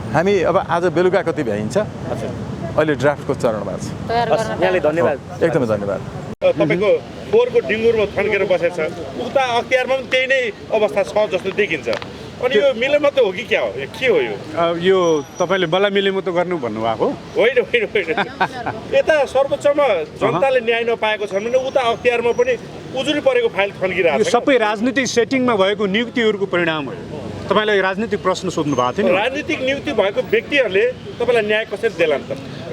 हामी अब आज बेलुका कति भ्याइन्छ, अहिले ड्राफ्टको चरणमा छ। यहाँले धन्यवाद, एकदमै धन्यवाद। तपाईँको फोहोरको डिङ्गुरमा थन्केर बसेको छ, उता अख्तियारमा पनि त्यही नै अवस्था छ जस्तो देखिन्छ। अनि यो मिलेमतो हो कि क्या हो, के हो यो? यो तपाईँले बल्ल मिलेमतो गर्नु भन्नुभएको होइन। यता सर्वोच्चमा जनताले न्याय नपाएको छ भने उता अख्तियारमा पनि उजुरी परेको फाइल थन्किरहेको यो सबै राजनीतिक सेटिङमा भएको नियुक्तिहरूको परिणाम हो। तपाईँलाई राजनीतिक प्रश्न सोध्नु भएको थियो नि राजनीतिक नियुक्ति भएको व्यक्तिहरूले तपाईँलाई न्याय कसरी देलान् त?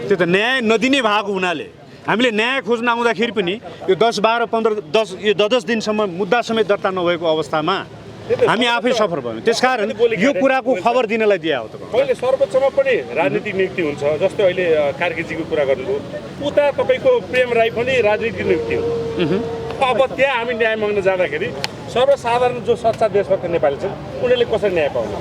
त्यो त न्याय नदिने भएको हुनाले हामीले न्याय खोज्न आउँदाखेरि पनि यो 10, 12, 15, 10 यो 10 दिनसम्म मुद्दा समेत दर्ता नभएको अवस्थामा हामी आफै सफर भयौँ। त्यसकारण यो कुराको खबर दिनलाई दिए हो तपाईँ। मैले सर्वोच्चमा पनि राजनीतिक नियुक्ति हुन्छ, जस्तै अहिले कार्कीजीको कुरा गर्नुभयो, उता तपाईँको प्रेम राई पनि राजनीतिक नियुक्ति हो। अब त्यहाँ हामी न्याय माग्न जाँदाखेरि सर्वसाधारण जो सच्चा देशभक्त नेपाली छन् उनीहरूले कसरी न्याय पाउनु?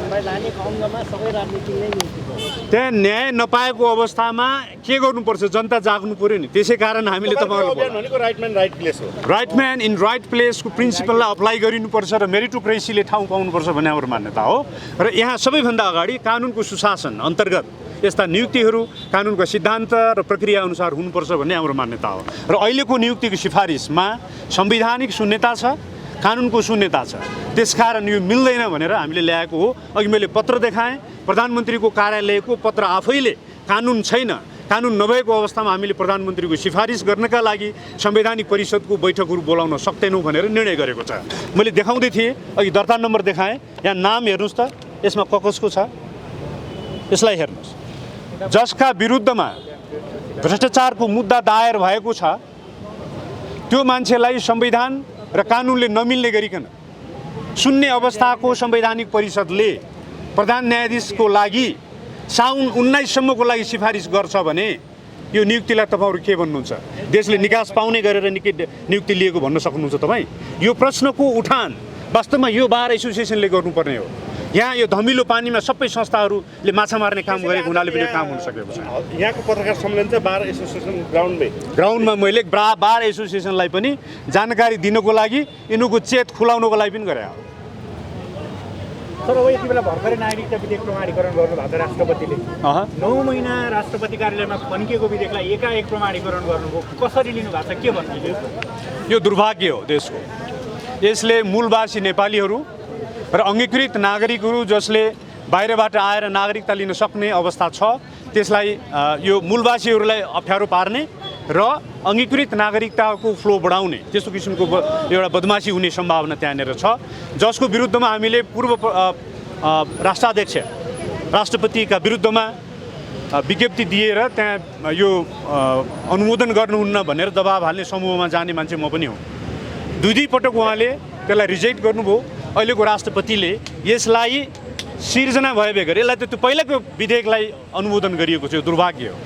त्यहाँ न्याय नपाएको अवस्थामा के गर्नुपर्छ? जनता जाग्नु पर्यो नि। त्यसै कारण हामीले तपाईँहरूलाई भनेको राइट म्यान राइट प्लेस हो। राइट म्यान इन राइट प्लेसको प्रिन्सिपललाई अप्लाई गरिनुपर्छ र मेरिटोक्रेसीले ठाउँ पाउनुपर्छ भन्ने हाम्रो मान्यता हो। र यहाँ सबैभन्दा अगाडि कानुनको सुशासन अन्तर्गत यस्ता नियुक्तिहरू कानुनको सिद्धान्त र प्रक्रिया अनुसार हुनुपर्छ भन्ने हाम्रो मान्यता हो। र अहिलेको नियुक्तिको सिफारिसमा संवैधानिक शून्यता छ, कानुनको शून्यता छ। त्यसकारण यो मिल्दैन भनेर हामीले ल्याएको हो। अघि मैले पत्र देखाएँ, प्रधानमन्त्रीको कार्यालयको पत्र आफैले कानुन छैन, कानुन नभएको अवस्थामा हामीले प्रधानमन्त्रीको सिफारिस गर्नका लागि संवैधानिक परिषदको बैठकहरू बोलाउन सक्दैनौँ भनेर निर्णय गरेको छ। मैले देखाउँदै थिएँ, अघि दर्ता नम्बर देखाएँ, यहाँ नाम हेर्नुहोस् त, यसमा कसको छ, यसलाई हेर्नुहोस्। जसका विरुद्धमा भ्रष्टाचारको मुद्दा दायर भएको छ त्यो मान्छेलाई संविधान र कानुनले नमिल्ने गरिकन सुन्ने अवस्थाको संवैधानिक परिषदले प्रधान न्यायाधीशको लागि साउन 19सम्मको लागि सिफारिस गर्छ भने यो नियुक्तिलाई तपाईँहरू के भन्नुहुन्छ? देशले निकास पाउने गरेर नियुक्ति लिएको भन्न सक्नुहुन्छ तपाईँ? यो प्रश्नको उठान वास्तवमा यो बार एसोसिएसनले गर्नुपर्ने हो। यहाँ यो धमिलो पानीमा सबै संस्थाहरूले माछा मार्ने काम गरेको हुनाले पनि काम हुन सकेको छ। यहाँको पत्रकार सम्मेलन चाहिँ बार एसोसिएसन ग्राउन्डमा मैले बार एसोसिएसनलाई पनि जानकारी दिनको लागि, यिनीहरूको चेत खुलाउनको लागि पनि गरे हो। तर अब यति बेला भर्खरै नागरिकता विधेयक प्रमाणीकरण गर्नुभएको छ राष्ट्रपतिले। 9 महिना राष्ट्रपति कार्यालयमा फन्किएको विधेयकलाई एकाएक प्रमाणीकरण गर्नुभयो, कसरी लिनुभएको छ, के भन्नुहुन्छ? यो दुर्भाग्य हो देशको। यसले मूलवासी नेपालीहरू र अङ्गीकृत नागरिकहरू जसले बाहिरबाट आएर नागरिकता लिन सक्ने अवस्था छ त्यसलाई यो मूलवासीहरूलाई अप्ठ्यारो पार्ने र अङ्गीकृत नागरिकताको फ्लो बढाउने त्यस्तो किसिमको एउटा बदमासी हुने सम्भावना त्यहाँनिर छ, जसको विरुद्धमा हामीले पूर्व राष्ट्राध्यक्ष राष्ट्रपतिका विरुद्धमा विज्ञप्ति दिएर त्यहाँ यो अनुमोदन गर्नुहुन्न भनेर दबाब हाल्ने समूहमा जाने मान्छे म पनि हो। दुई पटक उहाँले त्यसलाई रिजेक्ट गर्नुभयो। अहिलेको राष्ट्रपतिले यसलाई सिर्जना भए बेगर यसलाई त त्यो पहिलाको विधेयकलाई अनुमोदन गरिएको छ। यो दुर्भाग्य हो।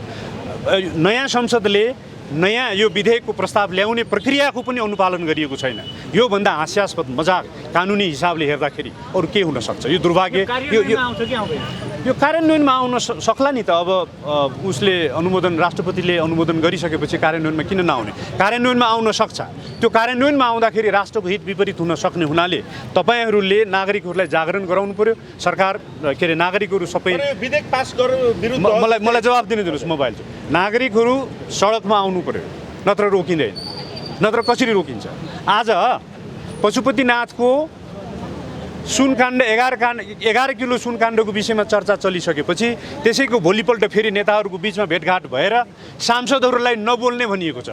नयाँ संसदले नयाँ यो विधेयकको प्रस्ताव ल्याउने प्रक्रियाको पनि अनुपालन गरिएको छैन। योभन्दा हास्यास्पद मजाक कानुनी हिसाबले हेर्दाखेरि अरू के हुन सक्छ? यो दुर्भाग्य। यो कार्यान्वयनमा आउन सक्ला नि त। अब उसले अनुमोदन राष्ट्रपतिले अनुमोदन गरिसकेपछि कार्यान्वयनमा किन नआउने? कार्यान्वयनमा आउन सक्छ। त्यो कार्यान्वयनमा आउँदाखेरि राष्ट्रको हित विपरीत हुन सक्ने हुनाले तपाईँहरूले नागरिकहरूलाई जागरण गराउनु पर्यो। सरकार के अरे नागरिकहरू सबै विधेयक पास गर्नु मलाई जवाब दिनु दिनुहोस्। मोबाइल नागरिकहरू सडकमा आउनु पर्यो, नत्र रोकिँदैन। नत्र कसरी रोकिन्छ? आज पशुपतिनाथको सुनकाण्ड 11 किलो सुनकाण्डको विषयमा चर्चा चलिसकेपछि त्यसैको भोलिपल्ट फेरि नेताहरूको बिचमा भेटघाट भएर सांसदहरूलाई नबोल्ने भनिएको छ।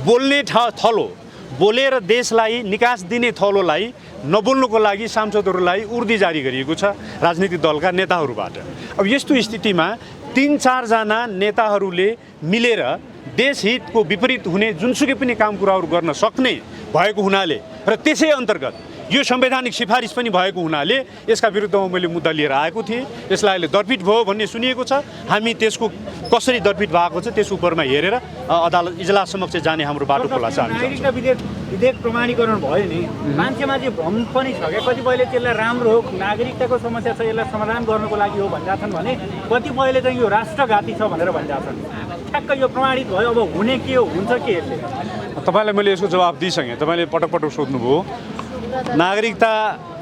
बोल्ने थलो बोलेर देशलाई निकास दिने थलोलाई नबोल्नुको लागि सांसदहरूलाई उर्दी जारी गरिएको छ राजनीतिक दलका नेताहरूबाट। अब यस्तो स्थितिमा 3-4 जना नेताहरूले मिलेर देशहितको विपरीत हुने जुनसुकै पनि काम कुराहरू गर्न सक्ने भएको हुनाले र त्यसै अन्तर्गत यो संवैधानिक सिफारिस पनि भएको हुनाले यसका विरुद्धमा मैले मुद्दा लिएर आएको थिएँ। यसलाई अहिले दर्पित भयो भन्ने सुनिएको छ। हामी त्यसको कसरी दर्पित भएको छ त्यस उपरमा हेरेर अदालत इजलास समक्ष जाने हाम्रो बाटो खुला छ। नागरिकता विधेयक प्रमाणीकरण भयो नि, मान्छेमा चाहिँ भ्रम पनि छ क्या। कतिपयले त्यसलाई राम्रो हो, नागरिकताको समस्या छ, यसलाई समाधान गर्नुको लागि हो भनिरहेछन् भने कतिपयले चाहिँ यो राष्ट्रघाती छ भनेर भनिरहेछन्। ठ्याक्क यो प्रमाणित भयो, अब हुने के हो, हुन्छ के यसले? तपाईँलाई मैले यसको जवाब दिइसकेँ। तपाईँले पटक पटक सोध्नुभयो नागरिकता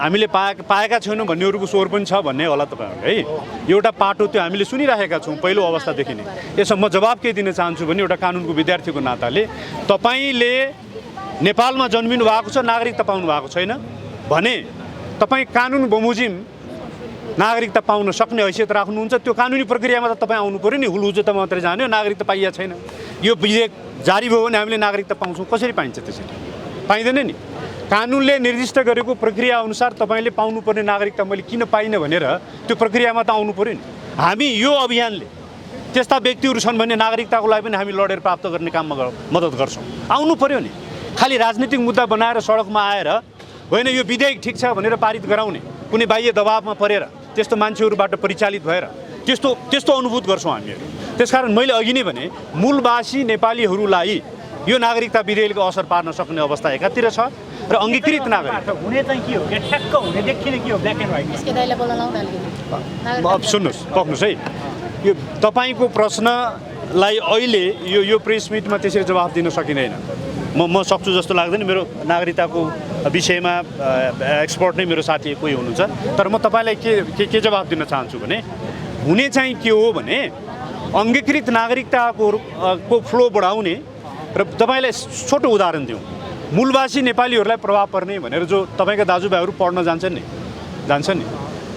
हामीले पाएका छैनौँ भन्नेहरूको स्वर पनि छ भन्ने होला तपाईँहरूले है। एउटा पाटो त्यो हामीले सुनिरहेका छौँ पहिलो अवस्थादेखि नै। यसमा म जवाब के दिन चाहन्छु भने एउटा कानुनको विद्यार्थीको नाताले तपाईँले नेपालमा जन्मिनु भएको छ, नागरिकता पाउनु भएको छैन भने तपाईँ कानुन बमोजिम नागरिकता पाउन सक्ने हैसियत राख्नुहुन्छ। त्यो कानुनी प्रक्रियामा त तपाईँ आउनु पऱ्यो नि। हुलहुजुता मात्रै जान्यो, नागरिकता पाइया छैन। यो विधेयक जारी भयो भने हामीले नागरिकता पाउँछौँ, कसरी पाइन्छ त्यसरी? पाइँदैन नि। कानुनले निर्दिष्ट गरेको प्रक्रिया अनुसार तपाईँले पाउनुपर्ने नागरिकता मैले किन पाइनँ भनेर त्यो प्रक्रियामा त आउनु पऱ्यो नि। हामी यो अभियानले त्यस्ता व्यक्तिहरू छन् भने नागरिकताको लागि पनि हामी लडेर प्राप्त गर्ने काममा मद्दत गर्छौँ। आउनु पऱ्यो नि। खालि राजनीतिक मुद्दा बनाएर सडकमा आएर होइन यो विधेयक ठिक छ भनेर पारित गराउने, कुनै बाह्य दबावमा परेर त्यस्तो मान्छेहरूबाट परिचालित भएर त्यस्तो अनुभूत गर्छौँ हामीहरू। त्यसकारण मैले अघि नै भने मूलवासी नेपालीहरूलाई यो नागरिकता विधेयकले असर पार्न सक्ने अवस्था एकातिर छ र अङ्गीकृत नागरिक हुने चाहिँ के हो, ठ्याक्क हुने देखिने के हो, ब्ल्याक एन्ड व्हाइट। यसके दाइले बोल्न लाउन अलिकति। अब सुन्नुहोस्, पक्नुहोस् है, यो तपाईँको प्रश्नलाई अहिले यो प्रेस मिटमा त्यसरी जवाफ दिन सकिँदैन। म सक्छु जस्तो लाग्दैन। मेरो नागरिकताको विषयमा एक्सपर्ट नै मेरो साथी कोही हुनुहुन्छ। तर म तपाईँलाई के जवाफ दिन चाहन्छु भने हुने चाहिँ के हो भने अङ्गीकृत नागरिकताको फ्लो बढाउने र तपाईँलाई छोटो उदाहरण दिउँ। मूलवासी नेपालीहरूलाई प्रभाव पर्ने भनेर जो तपाईँका दाजुभाइहरू पढ्न जान्छन् नि,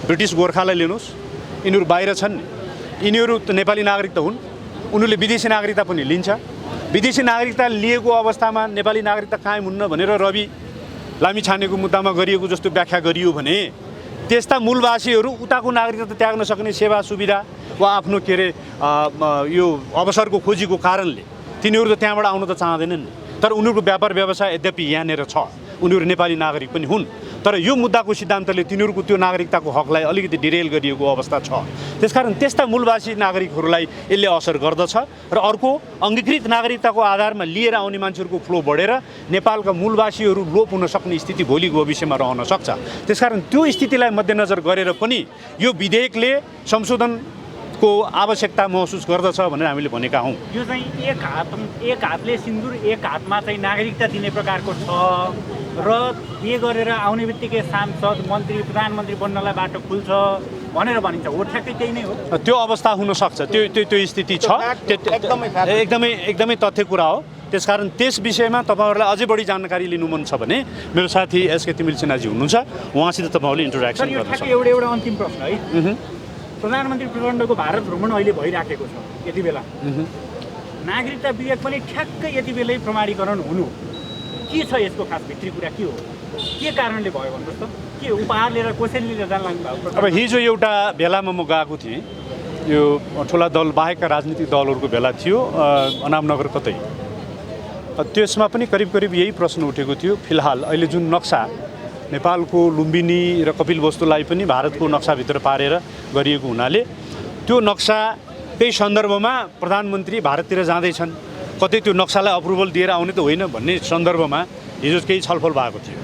ब्रिटिस गोर्खालाई लिनुहोस्, यिनीहरू बाहिर छन् नि, यिनीहरू त नेपाली नागरिक त हुन्, उनीहरूले विदेशी नागरिकता पनि लिन्छ। विदेशी नागरिकता लिएको अवस्थामा नेपाली नागरिकता कायम हुन्न भनेर रवि लामिछानेको मुद्दामा गरिएको जस्तो व्याख्या गरियो भने त्यस्ता मूलवासीहरू उताको नागरिकता त्याग्न सक्ने सेवा सुविधा वा आफ्नो के अरे यो अवसरको खोजीको कारणले तिनीहरू त त्यहाँबाट आउन त चाहँदैनन् नि। तर उनीहरूको व्यापार व्यवसाय यद्यपि यहाँनिर छ, उनीहरू नेपाली नागरिक पनि हुन्। तर यो मुद्दाको सिद्धान्तले तिनीहरूको त्यो नागरिकताको हकलाई अलिकति डिरेल गरिएको अवस्था छ। त्यसकारण त्यस्ता मूलवासी नागरिकहरूलाई यसले असर गर्दछ र अर्को अङ्गीकृत नागरिकताको आधारमा लिएर आउने मान्छेहरूको फ्लो बढेर नेपालका मूलवासीहरू लोप हुन सक्ने स्थिति भोलिको भविष्यमा रहन सक्छ। त्यसकारण त्यो स्थितिलाई मध्यनजर गरेर पनि यो विधेयकले संशोधनको आवश्यकता महसुस गर्दछ भनेर हामीले भनेका हौँ। यो चाहिँ एक हातले सिन्दुर एक हातमा चाहिँ नागरिकता दिने प्रकारको छ र के गरेर आउने बित्तिकै सांसद मन्त्री प्रधानमन्त्री बन्नलाई बाटो खुल्छ भनेर भनिन्छ। हो ठ्याक्कै त्यही नै हो। त्यो अवस्था हुनसक्छ, त्यो स्थिति छ, एकदमै तथ्य कुरा हो। त्यसकारण त्यस विषयमा तपाईँहरूलाई अझै बढी जानकारी लिनु मन छ भने मेरो साथी एसके तिमिल सिन्हाजी हुनुहुन्छ, उहाँसित तपाईँहरूले इन्ट्रोडक्सन गर्न सक्नुहुन्छ। एउटा अन्तिम प्रश्न है, प्रधानमन्त्री प्रचण्डको भारत भ्रमण अहिले भइराखेको छ, यति बेला नागरिकता विधेयक पनि ठ्याक्कै यति बेलै प्रमाणीकरण हुनु के छ, यसको खास भित्री कुरा के हो, के कारणले भयो भन्नुहोस् त? के उपहार लिएर कसैले लिएर जान लाग्नु भएको? अब हिजो एउटा भेलामा म गएको थिएँ, यो ठुला दल बाहेकका राजनीतिक दलहरूको भेला थियो अनामनगर कतै। त्यसमा पनि करिब यही प्रश्न उठेको थियो। फिलहाल अहिले जुन नक्सा नेपालको लुम्बिनी र कपिलवस्तुलाई पनि भारतको नक्साभित्र पारेर गरिएको हुनाले त्यो नक्साकै सन्दर्भमा प्रधानमन्त्री भारततिर जाँदैछन्, कतै त्यो नक्सालाई अप्रुभल दिएर आउने त होइन भन्ने सन्दर्भमा हिजो केही छलफल भएको थियो।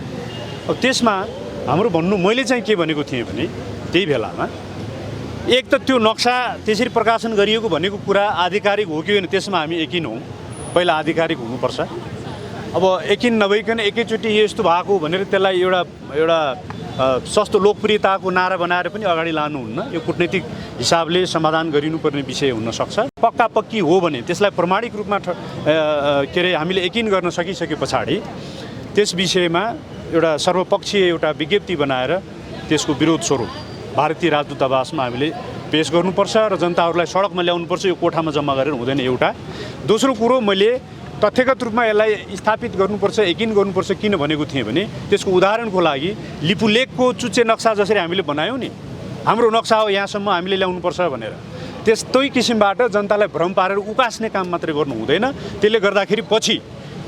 अब त्यसमा हाम्रो मैले चाहिँ के भनेको थिएँ भने त्यही बेलामा एक त त्यो नक्सा त्यसरी प्रकाशन गरिएको भनेको कुरा आधिकारिक हो कि होइन त्यसमा हामी यकिन हौँ। पहिला आधिकारिक हुनुपर्छ। अब यकिन नभइकन एकैचोटि यस्तो भएको भनेर त्यसलाई एउटा सस्तो लोकप्रियताको नारा बनाएर पनि अगाडि लानुहुन्न। यो कूटनीतिक हिसाबले समाधान गरिनुपर्ने विषय हुनसक्छ। पक्का पक्की हो भने त्यसलाई प्रमाणिक रूपमा के अरे हामीले यकिन गर्न सकिसके पछाडि त्यस विषयमा एउटा सर्वपक्षीय एउटा विज्ञप्ति बनाएर त्यसको विरोध स्वरूप भारतीय राजदूतावासमा हामीले पेश गर्नुपर्छ र जनताहरूलाई सडकमा ल्याउनुपर्छ। यो कोठामा जम्मा गरेर हुँदैन एउटा। दोस्रो कुरो मैले तथ्यगत रूपमा यसलाई स्थापित गर्नुपर्छ, यकिन गर्नुपर्छ किन भनेको थिएँ भने त्यसको उदाहरणको लागि लिपुलेखको चुच्चे नक्सा जसरी हामीले बनायौँ नि, हाम्रो नक्सा हो यहाँसम्म हामीले ल्याउनुपर्छ भनेर त्यस्तै किसिमबाट जनतालाई भ्रम पारेर उकास्ने काम मात्रै गर्नु हुँदैन। त्यसले गर्दाखेरि पछि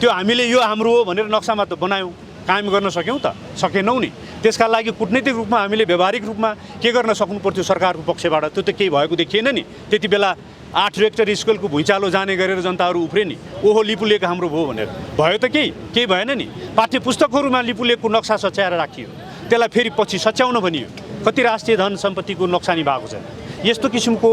त्यो हामीले यो हाम्रो हो भनेर नक्सामा त बनायौँ, कायम गर्न सक्यौँ त? सकेनौँ नि। त्यसका लागि कूटनीतिक रूपमा हामीले व्यावहारिक रूपमा के गर्न सक्नु पर्थ्यो सरकारको पक्षबाट? त्यो त केही भएको देखिएन नि। त्यति बेला 8 रेक्टर स्कुलको भुइँचालो जाने गरेर जनताहरू उफ्रे नि, ओहो लिपुलेख हाम्रो भयो भनेर। भयो त केही भएन नि। पाठ्य पुस्तकहरूमा लिपुलेखको नक्सा सच्याएर राखियो, त्यसलाई फेरि पछि सच्याउन भनियो। कति राष्ट्रिय धन सम्पत्तिको नोक्सानी भएको छ। यस्तो किसिमको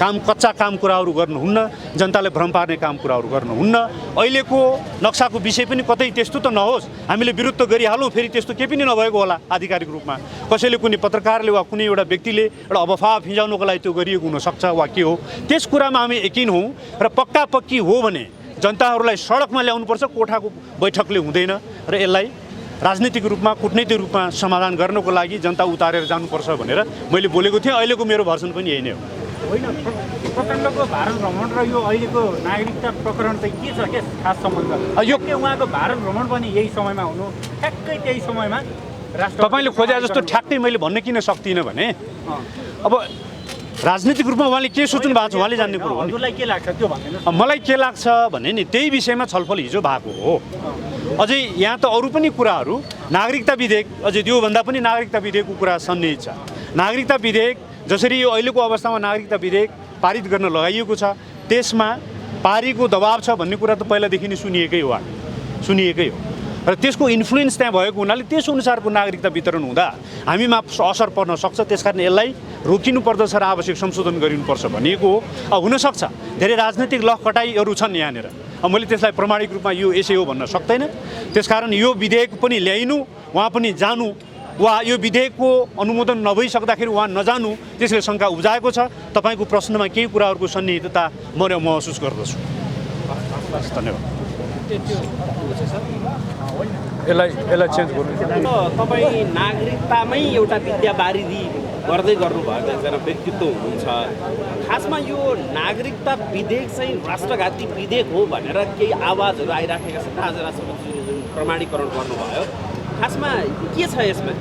कच्चा काम कुराहरू गर्नुहुन्न, जनतालाई भ्रम पार्ने काम कुराहरू गर्नुहुन्न। अहिलेको नक्साको विषय पनि कतै त्यस्तो त नहोस्, हामीले विरुद्ध गरिहालौँ, फेरि त्यस्तो केही पनि नभएको होला आधिकारिक रूपमा। कसैले कुनै पत्रकारले वा कुनै एउटा व्यक्तिले एउटा अफवाह फिजाउनको लागि त्यो गरिएको हुनसक्छ वा के हो। त्यस कुरामा हामी यकिन हौँ र पक्का पक्की हो भने जनताहरूलाई सडकमा ल्याउनुपर्छ, कोठाको बैठकले हुँदैन र यसलाई राजनीतिक रूपमा कूटनीतिक रूपमा समाधान गर्नको लागि जनता उतारेर जानुपर्छ भनेर मैले बोलेको थिएँ। अहिलेको मेरो भर्सन पनि यही नै हो। होइन प्रचण्डको भारत भ्रमण र यो अहिलेको नागरिकता प्रकरण चाहिँ के छ के खास सम्बन्ध यो उहाँको भारत भ्रमण पनि यही समयमा हुनु ठ्याक्कै त्यही समयमा राष्ट्र तपाईँले खोजे जस्तो ठ्याक्कै मैले भन्न किन सक्दिनँ भने अब राजनीतिक रूपमा उहाँले के सोच्नु भएको छ उहाँले जान्ने कुरो हो नि। हजुरलाई के लाग्छ त्यो भन्दिनुहोस्। मलाई के लाग्छ भने नि त्यही विषयमा छलफल हिजो भएको हो। अझै यहाँ त अरू पनि कुराहरू नागरिकता विधेयक अझै त्योभन्दा पनि नागरिकता विधेयकको कुरा सन्निहित छ। नागरिकता विधेयक जसरी यो अहिलेको अवस्थामा नागरिकता विधेयक पारित गर्न लगाइएको छ त्यसमा पारीको दबाब छ भन्ने कुरा त पहिलादेखि नै सुनिएकै हो र त्यसको इन्फ्लुएन्स त्यहाँ भएको हुनाले त्यस अनुसारको नागरिकता वितरण हुँदा हामीमा असर पर्न सक्छ। त्यसकारण यसलाई रोकिनु पर्दछ र आवश्यक संशोधन गरिनुपर्छ भनिएको हो। अब हुनसक्छ धेरै राजनीतिक लखकटाइहरू छन् यहाँनिर, मैले त्यसलाई प्रमाणिक रूपमा यो यसै हो भन्न सक्दैन। त्यसकारण यो विधेयक पनि ल्याइनु उहाँ पनि जानु वा यो विधेयकको अनुमोदन नभइसक्दाखेरि उहाँ नजानु त्यसले शङ्का उब्जाएको छ। तपाईँको प्रश्नमा केही कुराहरूको सन्निहितता म महसुस गर्दछु। धन्यवाद। यसलाई चेन्ज गर्नु। तपाईँ नागरिकतामै एउटा विद्यावारिधि गर्दै गर्नुभएको एकजना व्यक्तित्व हुनुहुन्छ। खासमा यो नागरिकता विधेयक चाहिँ राष्ट्रघाती विधेयक हो भनेर केही आवाजहरू आइराखेका छन्। आज राष्ट्रपतिले जुन प्रमाणीकरण गर्नुभयो खासमा के छ यसमा?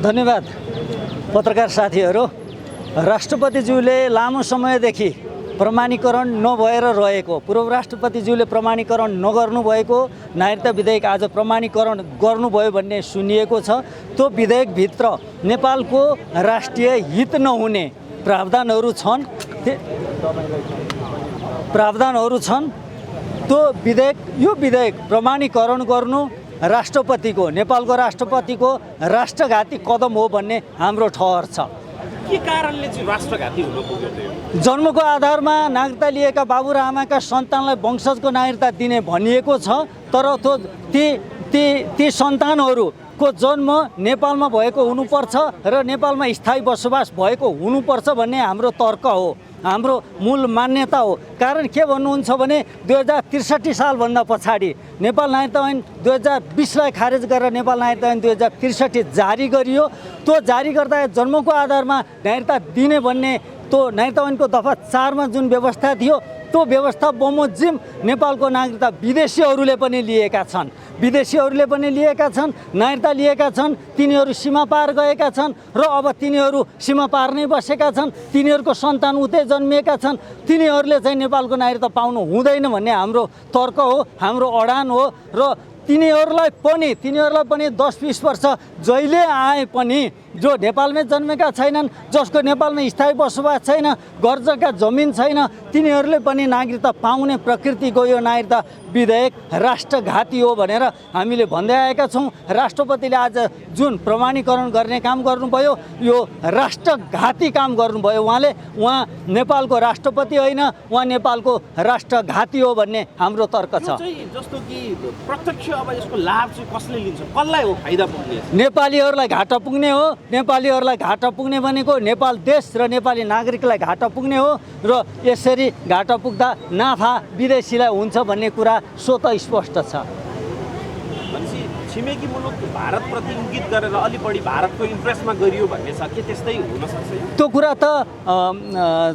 धन्यवाद पत्रकार साथीहरू। राष्ट्रपतिज्यूले लामो समयदेखि प्रमाणीकरण नभएर रहेको, पूर्व राष्ट्रपतिज्यूले प्रमाणीकरण नगर्नुभएको नागरिकता विधेयक आज प्रमाणीकरण गर्नुभयो भन्ने सुनिएको छ। त्यो विधेयकभित्र नेपालको राष्ट्रिय हित नहुने प्रावधानहरू छन्। त्यो विधेयक यो विधेयक प्रमाणीकरण गर्नु राष्ट्रपतिको, नेपालको राष्ट्रपतिको राष्ट्रघाती कदम हो भन्ने हाम्रो ठहर छ। के कारणले चाहिँ राष्ट्रघाती हुन पुग्यो? जन्मको आधारमा नागरिकता लिएका बाबु र आमाका सन्तानलाई वंशजको नागरिकता दिने भनिएको छ। तर ती सन्तानहरूको जन्म नेपालमा भएको हुनुपर्छ र नेपालमा स्थायी बसोबास भएको हुनुपर्छ भन्ने हाम्रो तर्क हो, हाम्रो मूल मान्यता हो। कारण के भन्नुहुन्छ भने 2063 सालभन्दा पछाडि नेपाल नागरिकता ऐन 2020लाई खारेज गरेर नेपाल नागरिकता ऐन 2063 जारी गरियो। त्यो जारी गर्दा जन्मको आधारमा नागरिकता दिने भन्ने त्यो नागरिकता ऐनको दफा 4मा जुन व्यवस्था थियो त्यो व्यवस्था बमोजिम नेपालको नागरिकता विदेशीहरूले पनि लिएका छन्। नागरिकता लिएका छन्, तिनीहरू सीमा पार गएका छन् र अब तिनीहरू सीमा पार नै बसेका छन्। तिनीहरूको सन्तान उतै जन्मिएका छन्। तिनीहरूले चाहिँ नेपालको नागरिकता पाउनु हुँदैन भन्ने हाम्रो तर्क हो, हाम्रो अडान हो। र तिनीहरूलाई पनि 10-20 वर्ष जहिले आए पनि जो नेपालमै जन्मेका छैनन्, जसको नेपालमा स्थायी बसोबास छैन, घर जग्गा जमिन छैन, तिनीहरूले पनि नागरिकता पाउने प्रकृतिको यो नागरिकता विधेयक राष्ट्रघाती हो भनेर हामीले भन्दै आएका छौँ। राष्ट्रपतिले आज जुन प्रमाणीकरण गर्ने काम गर्नुभयो यो राष्ट्रघाती काम गर्नुभयो। उहाँ नेपालको राष्ट्रपति होइन, उहाँ नेपालको राष्ट्रघाती हो भन्ने हाम्रो तर्क छ। जस्तो कि प्रत्यक्ष अब यसको लाभ चाहिँ कसले लिन्छ, कसलाई हो फाइदा पुग्ने? नेपालीहरूलाई घाटा पुग्ने हो। नेपालीहरूलाई घाटा पुग्ने भनेको नेपाल देश र नेपाली नागरिकलाई घाटा पुग्ने हो र यसरी घाटा पुग्दा नाफा विदेशीलाई हुन्छ भन्ने कुरा स्वतः स्पष्ट छ। भनेपछि छिमेकी मुलुक भारतप्रति इङ्गित गरेर अलि बढी भारतको इम्प्रेसमा गरियो भन्ने छ के त्यस्तै हुनसक्छ? त्यो कुरा त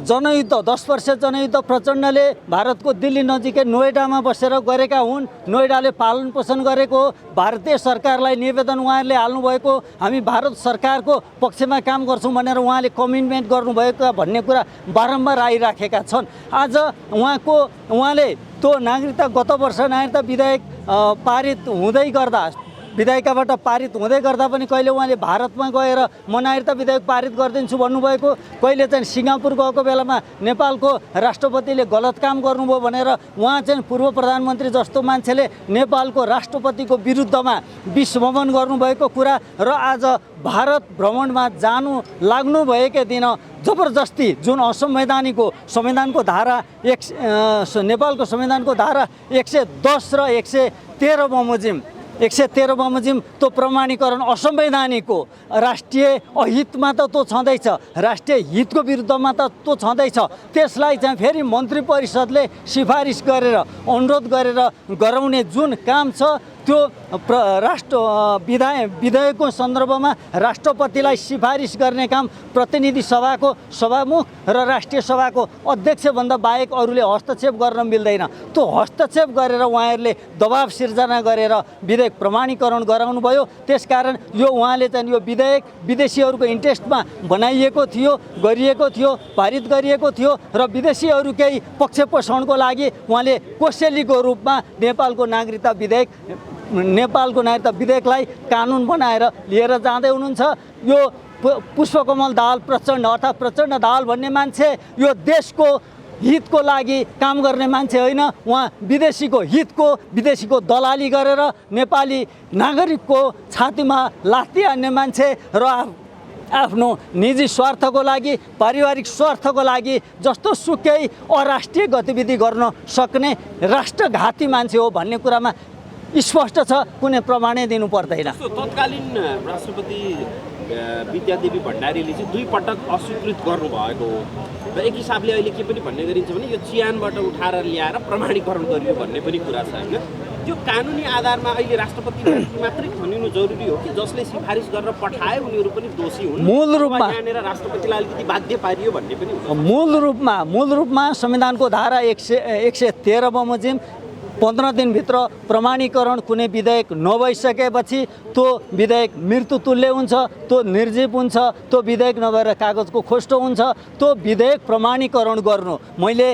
जनयुद्ध 10 वर्ष जनयुद्ध प्रचण्डले भारतको दिल्ली नजिकै नोएडामा बसेर गरेका हुन्। नोएडाले पालन पोषण गरेको भारतीय सरकारलाई निवेदन उहाँहरूले हाल्नुभएको, हामी भारत सरकारको पक्षमा काम गर्छौँ भनेर उहाँले कमिटमेन्ट गर्नुभएको भन्ने कुरा बारम्बार आइराखेका छन्। आज उहाँले त्यो नागरिकता गत वर्ष नागरिकता विधेयक विधेयकबाट पारित हुँदै गर्दा पनि कहिले उहाँले भारतमा गएर म नागरिकता विधेयक पारित गरिदिन्छु भन्नुभएको, कहिले चाहिँ सिङ्गापुर गएको बेलामा नेपालको राष्ट्रपतिले गलत काम गर्नुभयो भनेर उहाँ चाहिँ पूर्व प्रधानमन्त्री जस्तो मान्छेले नेपालको राष्ट्रपतिको विरुद्धमा विस्मरण गर्नुभएको कुरा र आज भारत भ्रमणमा जानु लाग्नुभएकै दिन जबरजस्ती जुन संविधानको धारा नेपालको संविधानको धारा 110 र 113 बमोजिम त्यो प्रमाणीकरण असंवैधानिक हो। राष्ट्रिय अहितमा त त्यो छँदैछ, राष्ट्रिय हितको विरुद्धमा त त्यो छँदैछ। त्यसलाई चाहिँ फेरि मन्त्री परिषदले सिफारिस गरेर अनुरोध गरेर गराउने जुन काम छ त्यो विधेयकको सन्दर्भमा राष्ट्रपतिलाई सिफारिस गर्ने काम प्रतिनिधि सभाको सभामुख र राष्ट्रिय सभाको अध्यक्षभन्दा बाहेक अरूले हस्तक्षेप गर्न मिल्दैन। त्यो हस्तक्षेप गरेर उहाँहरूले दबाब सिर्जना गरेर विधेयक प्रमाणीकरण गराउनु भयो। त्यसकारण यो उहाँले चाहिँ यो विधेयक विदेशीहरूको इन्ट्रेस्टमा बनाइएको थियो, गरिएको थियो, पारित गरिएको थियो र विदेशीहरूकै पक्षपोषणको लागि उहाँले कोसेलीको रूपमा नेपालको नागरिकता विधेयकलाई कानुन बनाएर लिएर जाँदै हुनुहुन्छ। यो पुष्पकमल दाहाल प्रचण्ड अर्थात् प्रचण्ड दाहाल भन्ने मान्छे यो देशको हितको लागि काम गर्ने मान्छे होइन। उहाँ विदेशीको दलाली गरेर नेपाली नागरिकको छातीमा लात्ती हान्ने मान्छे र आफ्नो निजी स्वार्थको लागि, पारिवारिक स्वार्थको लागि जस्तो सुकै अराष्ट्रिय गतिविधि गर्न सक्ने राष्ट्रघाती मान्छे हो भन्ने कुरामा स्पष्ट छ, कुनै प्रमाणै दिनु पर्दैन। तत्कालीन राष्ट्रपति विद्यादेवी भण्डारीले चाहिँ 2 पटक अस्वीकृत गर्नुभएको हो र एक हिसाबले अहिले के पनि भन्ने गरिन्छ भने यो चिहानबाट उठाएर ल्याएर प्रमाणीकरण गरियो भन्ने पनि कुरा छ होइन। त्यो कानुनी आधारमा अहिले राष्ट्रपति मात्रै खनिनु जरुरी हो कि जसले सिफारिस गरेर पठाए उनीहरू पनि दोषी हुन्? मूल रूपमा यहाँनिर राष्ट्रपतिलाई अलिकति बाध्य पारियो भन्ने पनि मूल रूपमा संविधानको धारा 113 बमोजिम 15 दिनभित्र प्रमाणीकरण कुनै विधेयक नभइसकेपछि त्यो विधेयक मृत्युतुल्य हुन्छ, त्यो निर्जीव हुन्छ, त्यो विधेयक नभएर कागजको खोस्टो हुन्छ। त्यो विधेयक प्रमाणीकरण गर्नु मैले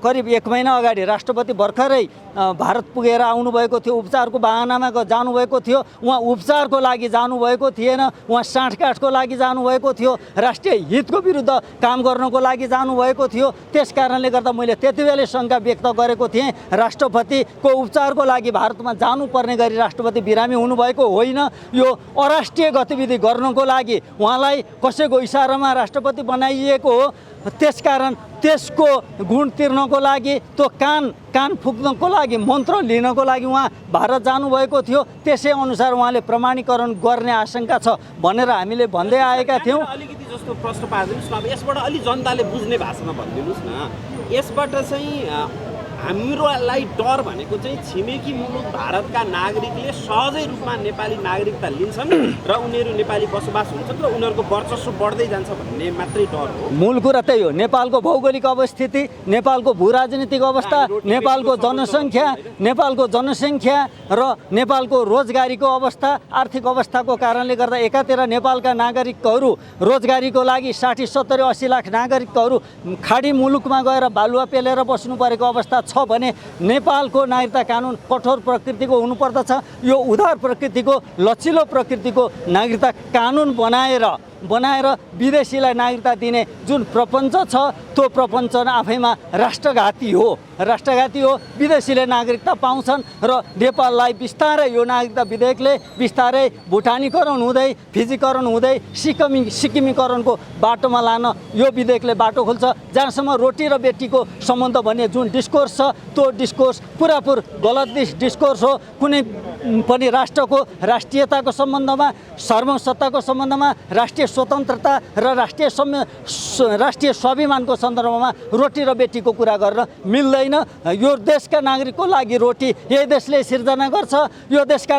करिब 1 महिना अगाडि राष्ट्रपति भर्खरै भारत पुगेर आउनुभएको थियो, उपचारको बाहनामा जानुभएको थियो। उहाँ उपचारको लागि जानुभएको थिएन, उहाँ साँठगाँठको लागि जानुभएको थियो, राष्ट्रिय हितको विरुद्ध काम गर्नको लागि जानुभएको थियो। त्यस कारणले गर्दा मैले त्यति बेलै शङ्का व्यक्त गरेको थिएँ राष्ट्रपतिको उपचारको लागि भारतमा जानुपर्ने गरी राष्ट्रपति बिरामी हुनुभएको होइन। यो अराष्ट्रिय गतिविधि गर्नको लागि उहाँलाई कसैको इसारामा राष्ट्रपति बनाइएको हो। त्यसकारण त्यसको गुण तिर्नको लागि, त्यो कान फुक्नको लागि, मन्त्र लिनको लागि उहाँ भारत जानुभएको थियो। त्यसै अनुसार उहाँले प्रमाणीकरण गर्ने आशंका छ भनेर हामीले भन्दै आएका थियौँ। अलिकति जस्तो प्रश्न पारिदिनुहोस् न, अब यसबाट अलि जनताले बुझ्ने भाषामा भनिदिनुहोस् न। यसबाट चाहिँ हामीलाई डर भनेको चाहिँ छिमेकी मुलुक भारतका नागरिकले सहजै रूपमा नेपाली नागरिकता लिन्छन् र उनीहरू नेपाली बसोबास हुन्छन् र उनीहरूको वर्चस्व बढ्दै जान्छ भन्ने मात्रै डर हो। मूल कुरा त्यही हो। नेपालको भौगोलिक अवस्थिति, नेपालको भूराजनीतिक अवस्था, नेपालको जनसङ्ख्या र नेपालको रोजगारीको अवस्था, आर्थिक अवस्थाको कारणले गर्दा एकातिर नेपालका नागरिकहरू रोजगारीको लागि 60, 70, 80 लाख नागरिकहरू खाडी मुलुकमा गएर बालुवा पेलेर बस्नु परेको अवस्था छ भने नेपालको नागरिकता कानुन कठोर प्रकृतिको हुनुपर्दछ। यो उदार प्रकृतिको, लचिलो प्रकृतिको नागरिकता कानुन बनाएर विदेशीलाई नागरिकता दिने जुन प्रपञ्च छ त्यो प्रपञ्च आफैमा राष्ट्रघाती हो। विदेशीले नागरिकता पाउँछन् र नेपाललाई बिस्तारै यो नागरिकता विधेयकले बिस्तारै भुटानीकरण हुँदै, फिजीकरण हुँदै, सिक्किमीकरणको बाटोमा लान यो विधेयकले बाटो खोल्छ। जहाँसम्म रोटी र बेटीको सम्बन्ध भन्ने जुन डिस्कोर्स छ त्यो डिस्कोर्स पुरापुर गलत डिस्कोर्स हो। कुनै पनि राष्ट्रको राष्ट्रियताको सम्बन्धमा, सार्वभौमसत्ताको सम्बन्धमा, राष्ट्रिय स्वतन्त्रता र राष्ट्रिय स्वाभिमानको सन्दर्भमा रोटी र बेटीको कुरा गर्न मिल्दैन। यो देशका नागरिकको लागि रोटी यही देशले सिर्जना गर्छ, यो देशका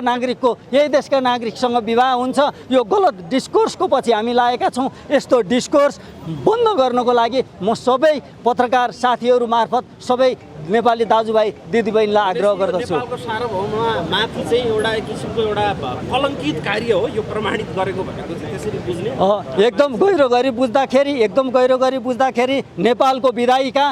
नागरिकसँग विवाह हुन्छ। यो गलत डिस्कोर्सको पछि हामी लागेका छौँ। यस्तो डिस्कोर्स बन्द गर्नको लागि म सबै पत्रकार साथीहरू मार्फत सबै नेपाली दाजुभाइ दिदीबहिनीलाई आग्रह गर्दछु। नेपालको सार्वभौममाथि चाहिँ एउटा किसिमको एउटा कलङ्कित कार्य हो यो प्रमाणित गरेको भनेको चाहिँ त्यसरी बुझ्ने। एकदम गहिरो गरी बुझ्दाखेरि नेपालको विधायिका,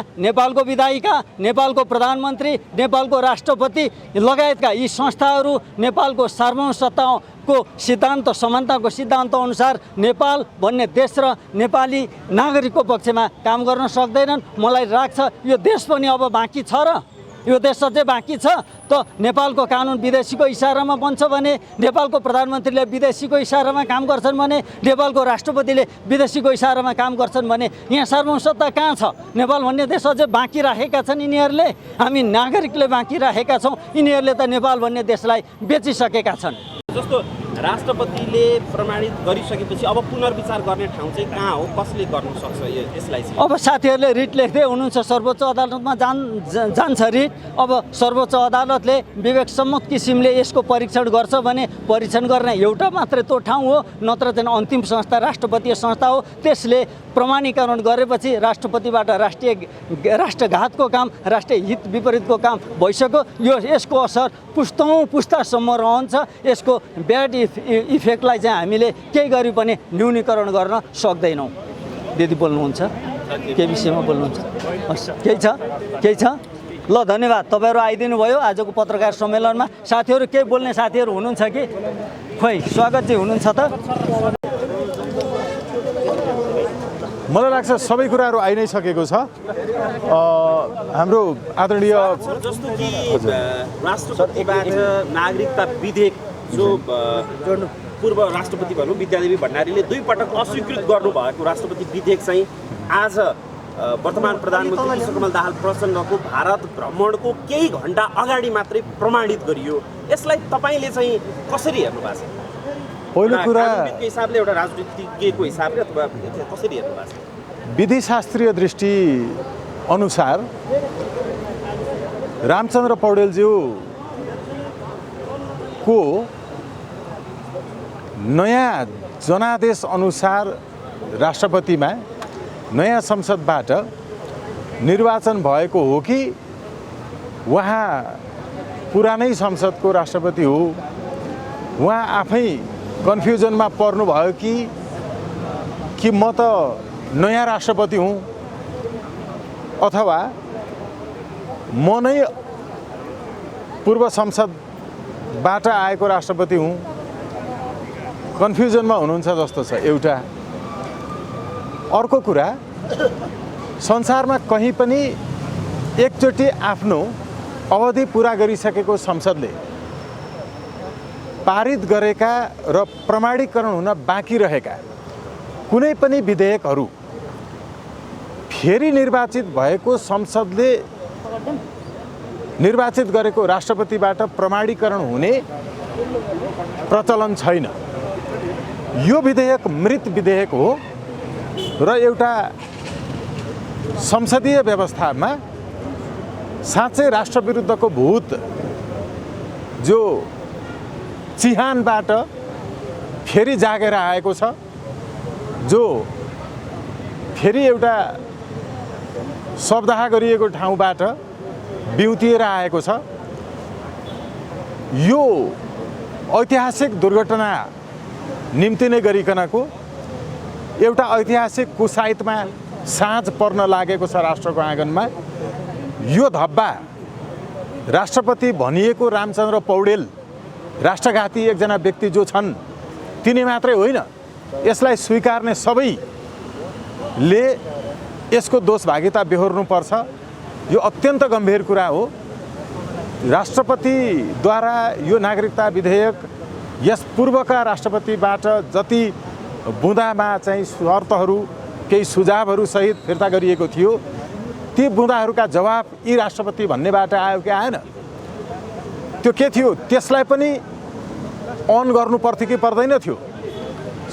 नेपालको प्रधानमन्त्री, नेपालको राष्ट्रपति लगायतका यी संस्थाहरू नेपालको सार्वभौमसत्ताको सिद्धान्त, समानताको सिद्धान्त अनुसार नेपाल भन्ने देश र नेपाली नागरिकको पक्षमा काम गर्न सक्दैनन्। मलाई लाग्छ यो देश पनि अब बाँकी छ र यो देश अझै बाँकी छ त नेपालको कानुन विदेशीको इसारामा बन्छ भने, नेपालको प्रधानमन्त्रीले विदेशीको इसारामा काम गर्छन् भने, नेपालको राष्ट्रपतिले विदेशीको इसारामा काम गर्छन् भने यहाँ सार्वभौमसत्ता कहाँ छ? नेपाल भन्ने देश अझै बाँकी राखेका छन् यिनीहरूले। हामी नागरिकले बाँकी राखेका छौँ, यिनीहरूले त नेपाल भन्ने देशलाई बेचिसकेका छन्। जस्तो राष्ट्रपतिले प्रमाणित गरिसकेपछि अब पुनर्विचार गर्ने ठाउँ चाहिँ कहाँ हो, कसले गर्न सक्छ यसलाई चाहिँ? अब साथीहरूले रिट लेख्दै हुनुहुन्छ, सर्वोच्च अदालतमा जान्छ रिट। अब सर्वोच्च अदालतले विवेकसम्मत किसिमले यसको परीक्षण गर्छ भने परीक्षण गर्ने एउटा मात्रै त्यो ठाउँ हो, नत्र चाहिँ अन्तिम संस्था राष्ट्रपतीय संस्था हो। त्यसले प्रमाणीकरण गरेपछि राष्ट्रपतिबाट राष्ट्रघातको काम, राष्ट्रिय हित विपरीतको काम भइसक्यो। यसको असर पुस्तासम्म रहन्छ। यसको ब्याड इफेक्टलाई चाहिँ हामीले केही गरी पनि न्यूनीकरण गर्न सक्दैनौँ। दिदी बोल्नुहुन्छ, के विषयमा बोल्नुहुन्छ? केही छ? ल धन्यवाद, तपाईँहरू आइदिनु भयो आजको पत्रकार सम्मेलनमा। साथीहरू केही बोल्ने साथीहरू हुनुहुन्छ कि? खोइ स्वागतजी हुनुहुन्छ त? मलाई लाग्छ सबै कुराहरू आइ नै सकेको छ। हाम्रो आदरणीय जस्तो कि राष्ट्रपतिबाट नागरिकता विधेयक जो पूर्व राष्ट्रपति भनौँ विद्यादेवी भण्डारीले 2 पटक अस्वीकृत गर्नुभएको राष्ट्रपति विधेयक चाहिँ आज वर्तमान प्रधानमन्त्री पुष्पकमल दाहाल प्रचण्डको भारत भ्रमणको केही घन्टा अगाडि मात्रै प्रमाणित गरियो। यसलाई तपाईँले चाहिँ कसरी हेर्नु भएको छ? पहिलो कुरा कानुनविदको हिसाबले, एउटा राजनीतिज्ञको हिसाबले, अथवा कसरी हेर्नु भएको छ? विधिशास्त्रीय दृष्टि अनुसार रामचन्द्र पौडेलज्यू को नयाँ जनादेश अनुसार राष्ट्रपतिमा नयाँ संसदबाट निर्वाचन भएको हो कि उहाँ पुरानै संसदको राष्ट्रपति हो, उहाँ आफै कन्फ्युजनमा पर्नुभयो कि म त नयाँ राष्ट्रपति हुँ अथवा म नै पूर्व संसदबाट आएको राष्ट्रपति हुँ, कन्फ्युजनमा हुनुहुन्छ जस्तो छ एउटा। अर्को कुरा, संसारमा कहीँ पनि एकचोटि आफ्नो अवधि पुरा गरिसकेको संसदले पारित गरेका र प्रमाणीकरण हुन बाँकी रहेका कुनै पनि विधेयकहरू फेरि निर्वाचित भएको संसदले निर्वाचित गरेको राष्ट्रपतिबाट प्रमाणीकरण हुने प्रचलन छैन। यो विधेयक मृत विधेयक हो र एउटा संसदीय व्यवस्थामा साँच्चै राष्ट्रविरुद्धको भूत जो चिहानबाट फेरि जागेर आएको छ, जो फेरि एउटा शब्दाह गरिएको ठाउँबाट बिउतिएर आएको छ, यो ऐतिहासिक दुर्घटना निम्ति नै गरिकनको एउटा ऐतिहासिक कुसाइतमा साँझ पर्न लागेको छ राष्ट्रको आँगनमा। यो धब्बा राष्ट्रपति भनिएको रामचन्द्र पौडेल राष्ट्रघाती एकजना व्यक्ति जो छन् तिनी मात्रै होइन, यसलाई स्वीकार्ने सबैले यसको दोषभागिता बेहोर्नुपर्छ। यो अत्यन्त गम्भीर कुरा हो। राष्ट्रपतिद्वारा यो नागरिकता विधेयक यस पूर्वका राष्ट्रपतिबाट जति बुँदामा चाहिँ शर्तहरू केही सुझावहरू सहित फिर्ता गरिएको थियो, ती बुँदाहरूका जवाब यी राष्ट्रपति भन्नेबाट आयो कि आएन? त्यो के थियो? त्यसलाई पनि अन गर्नु पर्थ्यो कि पर्दैन थियो?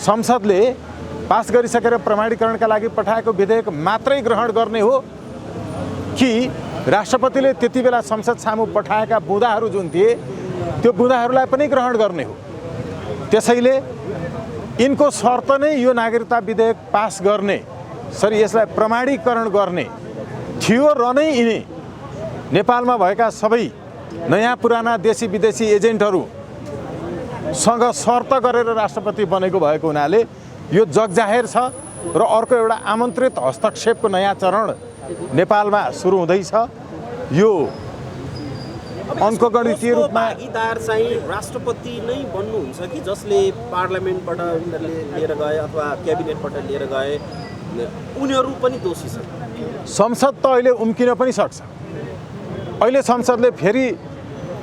संसदले पास गरिसकेर प्रमाणीकरणका लागि पठाएको विधेयक मात्रै ग्रहण गर्ने हो कि राष्ट्रपतिले त्यति बेला संसद सामु पठाएका बुँदाहरू जुन थिए त्यो बुँदाहरूलाई पनि ग्रहण गर्ने हो? त्यसैले यिनको शर्त नै यो नागरिकता विधेयक पास गर्ने, यसलाई प्रमाणीकरण गर्ने थियो र नै यिनी नेपालमा भएका सबै नयाँ पुराना देशी विदेशी एजेन्टहरूसँग शर्त गरेर राष्ट्रपति बनेको भएको हुनाले यो जगजाहेर छ र अर्को एउटा आमन्त्रित हस्तक्षेपको नयाँ चरण नेपालमा सुरु हुँदैछ। यो अङ्कगणितीय रूपमा भागीदार चाहिँ राष्ट्रपति नै बन्नुहुन्छ कि जसले पार्लियामेन्टबाट लिएर गए अथवा क्याबिनेटबाट लिएर गए उनीहरू पनि दोषी छन्? संसद त अहिले उम्किन पनि सक्छ। अहिले संसदले फेरि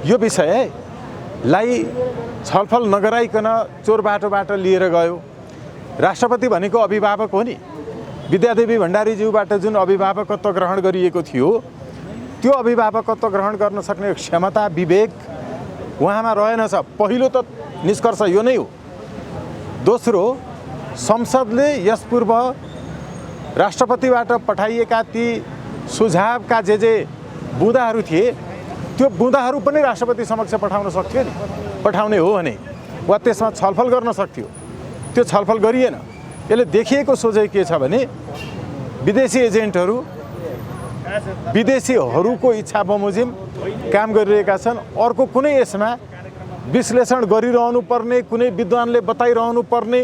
यो विषयलाई छलफल नगराइकन चोर बाटोबाट लिएर गयो। राष्ट्रपति भनेको अभिभावक हो नि। विद्यादेवी भण्डारीज्यूबाट जुन अभिभावकत्व ग्रहण गरिएको थियो त्यो अभिभावकत्व ग्रहण गर्न सक्ने क्षमता विवेक उहाँमा रहेनछ। पहिलो त निष्कर्ष यो नै हो। दोस्रो, संसदले यस पूर्व राष्ट्रपतिबाट पठाइएका ती सुझावका जे बुँदाहरू थिए त्यो बुँदाहरू पनि राष्ट्रपति समक्ष पठाउन सक्थ्यो नि, पठाउने हो भने, वा त्यसमा छलफल गर्न सक्थ्यो। त्यो छलफल गरिएन। यसले देखिएको सोझै के छ भने विदेशी एजेन्टहरू विदेशीहरूको इच्छा बमोजिम काम गरिरहेका छन्। अर्को कुनै यसमा विश्लेषण गरिरहनु पर्ने, कुनै विद्वानले बताइरहनु पर्ने,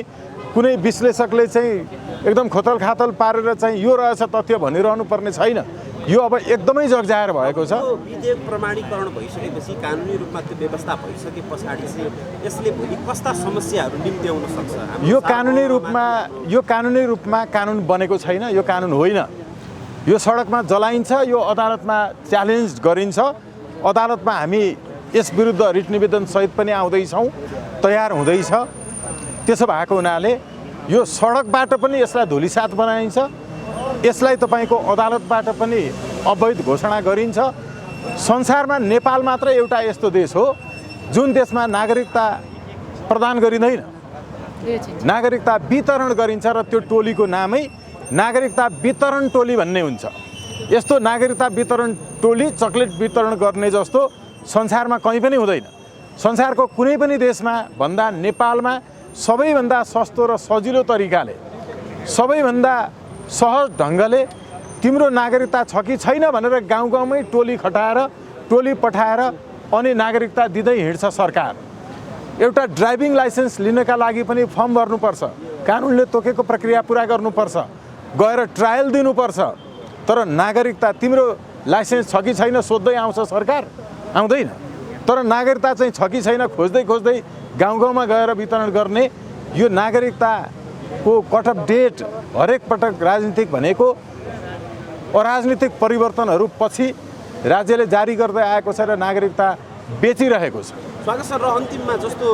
कुनै विश्लेषकले चाहिँ एकदम खोतल खातल पारेर चाहिँ यो रहेछ तथ्य भनिरहनु पर्ने छैन। यो अब एकदमै जगजाहेर भएको छ। यो विधेयक प्रमाणीकरण भइसकेपछि कानुनी रूपमा त्यो व्यवस्था भइसके पछाडि चाहिँ यसले भोलि कस्ता समस्याहरू निम्त्याउन सक्छ? यो कानुनी रूपमा कानुन बनेको छैन। यो कानुन होइन। यो सडकमा जलाइन्छ, यो अदालतमा च्यालेन्ज गरिन्छ। अदालतमा हामी यस विरुद्ध रिट निवेदन सहित पनि आउँदैछौँ, तयार हुँदैछ। त्यसो भएको हुनाले यो सडकबाट पनि यसलाई धुलिसात बनाइन्छ, यसलाई तपाईँको अदालतबाट पनि अवैध घोषणा गरिन्छ। संसारमा नेपाल मात्र एउटा यस्तो देश हो जुन देशमा नागरिकता प्रदान गरिँदैन, नागरिकता वितरण गरिन्छ र त्यो टोलीको नामै नागरिकता वितरण टोली भन्ने हुन्छ। यस्तो नागरिकता वितरण टोली चक्लेट वितरण गर्ने जस्तो संसारमा कहीँ पनि हुँदैन। संसारको कुनै पनि देशमा भन्दा नेपालमा सबैभन्दा सस्तो र सजिलो तरिकाले, सबैभन्दा सहज ढङ्गले तिम्रो नागरिकता छ कि छैन भनेर गाउँ गाउँमै टोली खटाएर, टोली पठाएर अनि नागरिकता दिँदै हिँड्छ सरकार। एउटा ड्राइभिङ लाइसेन्स लिनका लागि पनि फर्म भर्नुपर्छ, कानुनले तोकेको प्रक्रिया पुरा गर्नुपर्छ, गएर ट्रायल दिनुपर्छ। तर नागरिकता तिम्रो लाइसेन्स छ कि छैन सोध्दै आउँछ सरकार? आउँदैन। तर नागरिकता चाहिँ छ कि छैन खोज्दै खोज्दै गाउँ गाउँमा गएर वितरण गर्ने यो नागरिकताको कट अफ डेट हरेक पटक राजनीतिक भनेको अराजनीतिक परिवर्तनहरू पछि राज्यले जारी गर्दै आएको छ र नागरिकता बेचिरहेको छ। स्वागत सर, र अन्तिममा जस्तो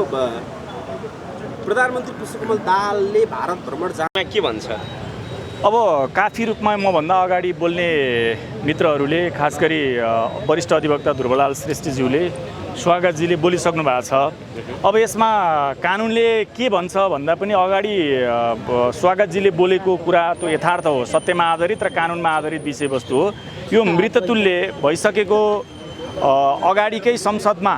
प्रधानमन्त्री पुष्पकमल दाहालले भारत भ्रमण जान के भन्छ? अब काफी रूपमा मभन्दा अगाडि बोल्ने मित्रहरूले, खास गरी वरिष्ठ अधिवक्ता ध्रुवलाल श्रेष्ठज्यूले, स्वागतजीले बोलिसक्नु भएको छ। अब यसमा कानुनले के भन्छ भन्दा पनि अगाडि स्वागतजीले बोलेको कुरा त्यो यथार्थ हो, सत्यमा आधारित र कानुनमा आधारित विषयवस्तु हो। यो मृततुल्य भइसकेको अगाडिकै संसदमा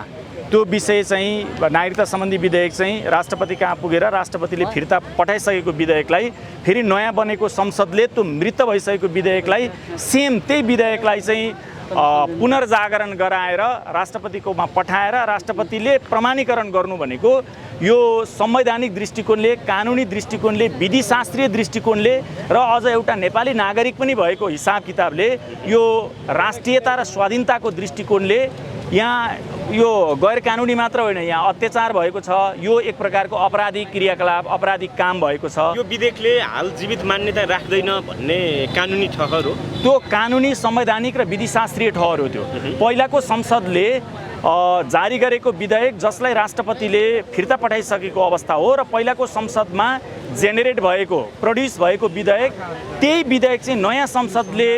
त्यो विषय चाहिँ नागरिकता सम्बन्धी विधेयक चाहिँ राष्ट्रपति कहाँ पुगेर राष्ट्रपतिले फिर्ता पठाइसकेको विधेयकलाई फेरि नयाँ बनेको संसदले त्यो मृत भइसकेको विधेयकलाई सेम त्यही विधेयकलाई चाहिँ पुनर्जागरण गराएर राष्ट्रपतिकोमा पठाएर राष्ट्रपतिले प्रमाणीकरण गर्नु भनेको यो संवैधानिक दृष्टिकोणले, कानुनी दृष्टिकोणले, विधिशास्त्रीय दृष्टिकोणले र अझ एउटा नेपाली नागरिक पनि भएको हिसाब किताबले यो राष्ट्रियता र स्वाधीनताको दृष्टिकोणले यहाँ यो गैर कानुनी मात्र होइन, यहाँ अत्याचार भएको छ। यो एक प्रकारको अपराधिक क्रियाकलाप, अपराधिक काम भएको छ। यो विधेयकले हाल जीवित मान्यता राख्दैन भन्ने कानुनी ठहर हो। त्यो कानुनी, संवैधानिक र विधिशास्त्रीय ठहर हो। त्यो पहिलाको संसदले जारी गरेको विधेयक जसलाई राष्ट्रपतिले फिर्ता पठाइसकेको अवस्था हो र पहिलाको संसदमा जेनेरेट भएको, प्रड्युस भएको विधेयक, त्यही विधेयक चाहिँ नयाँ संसदले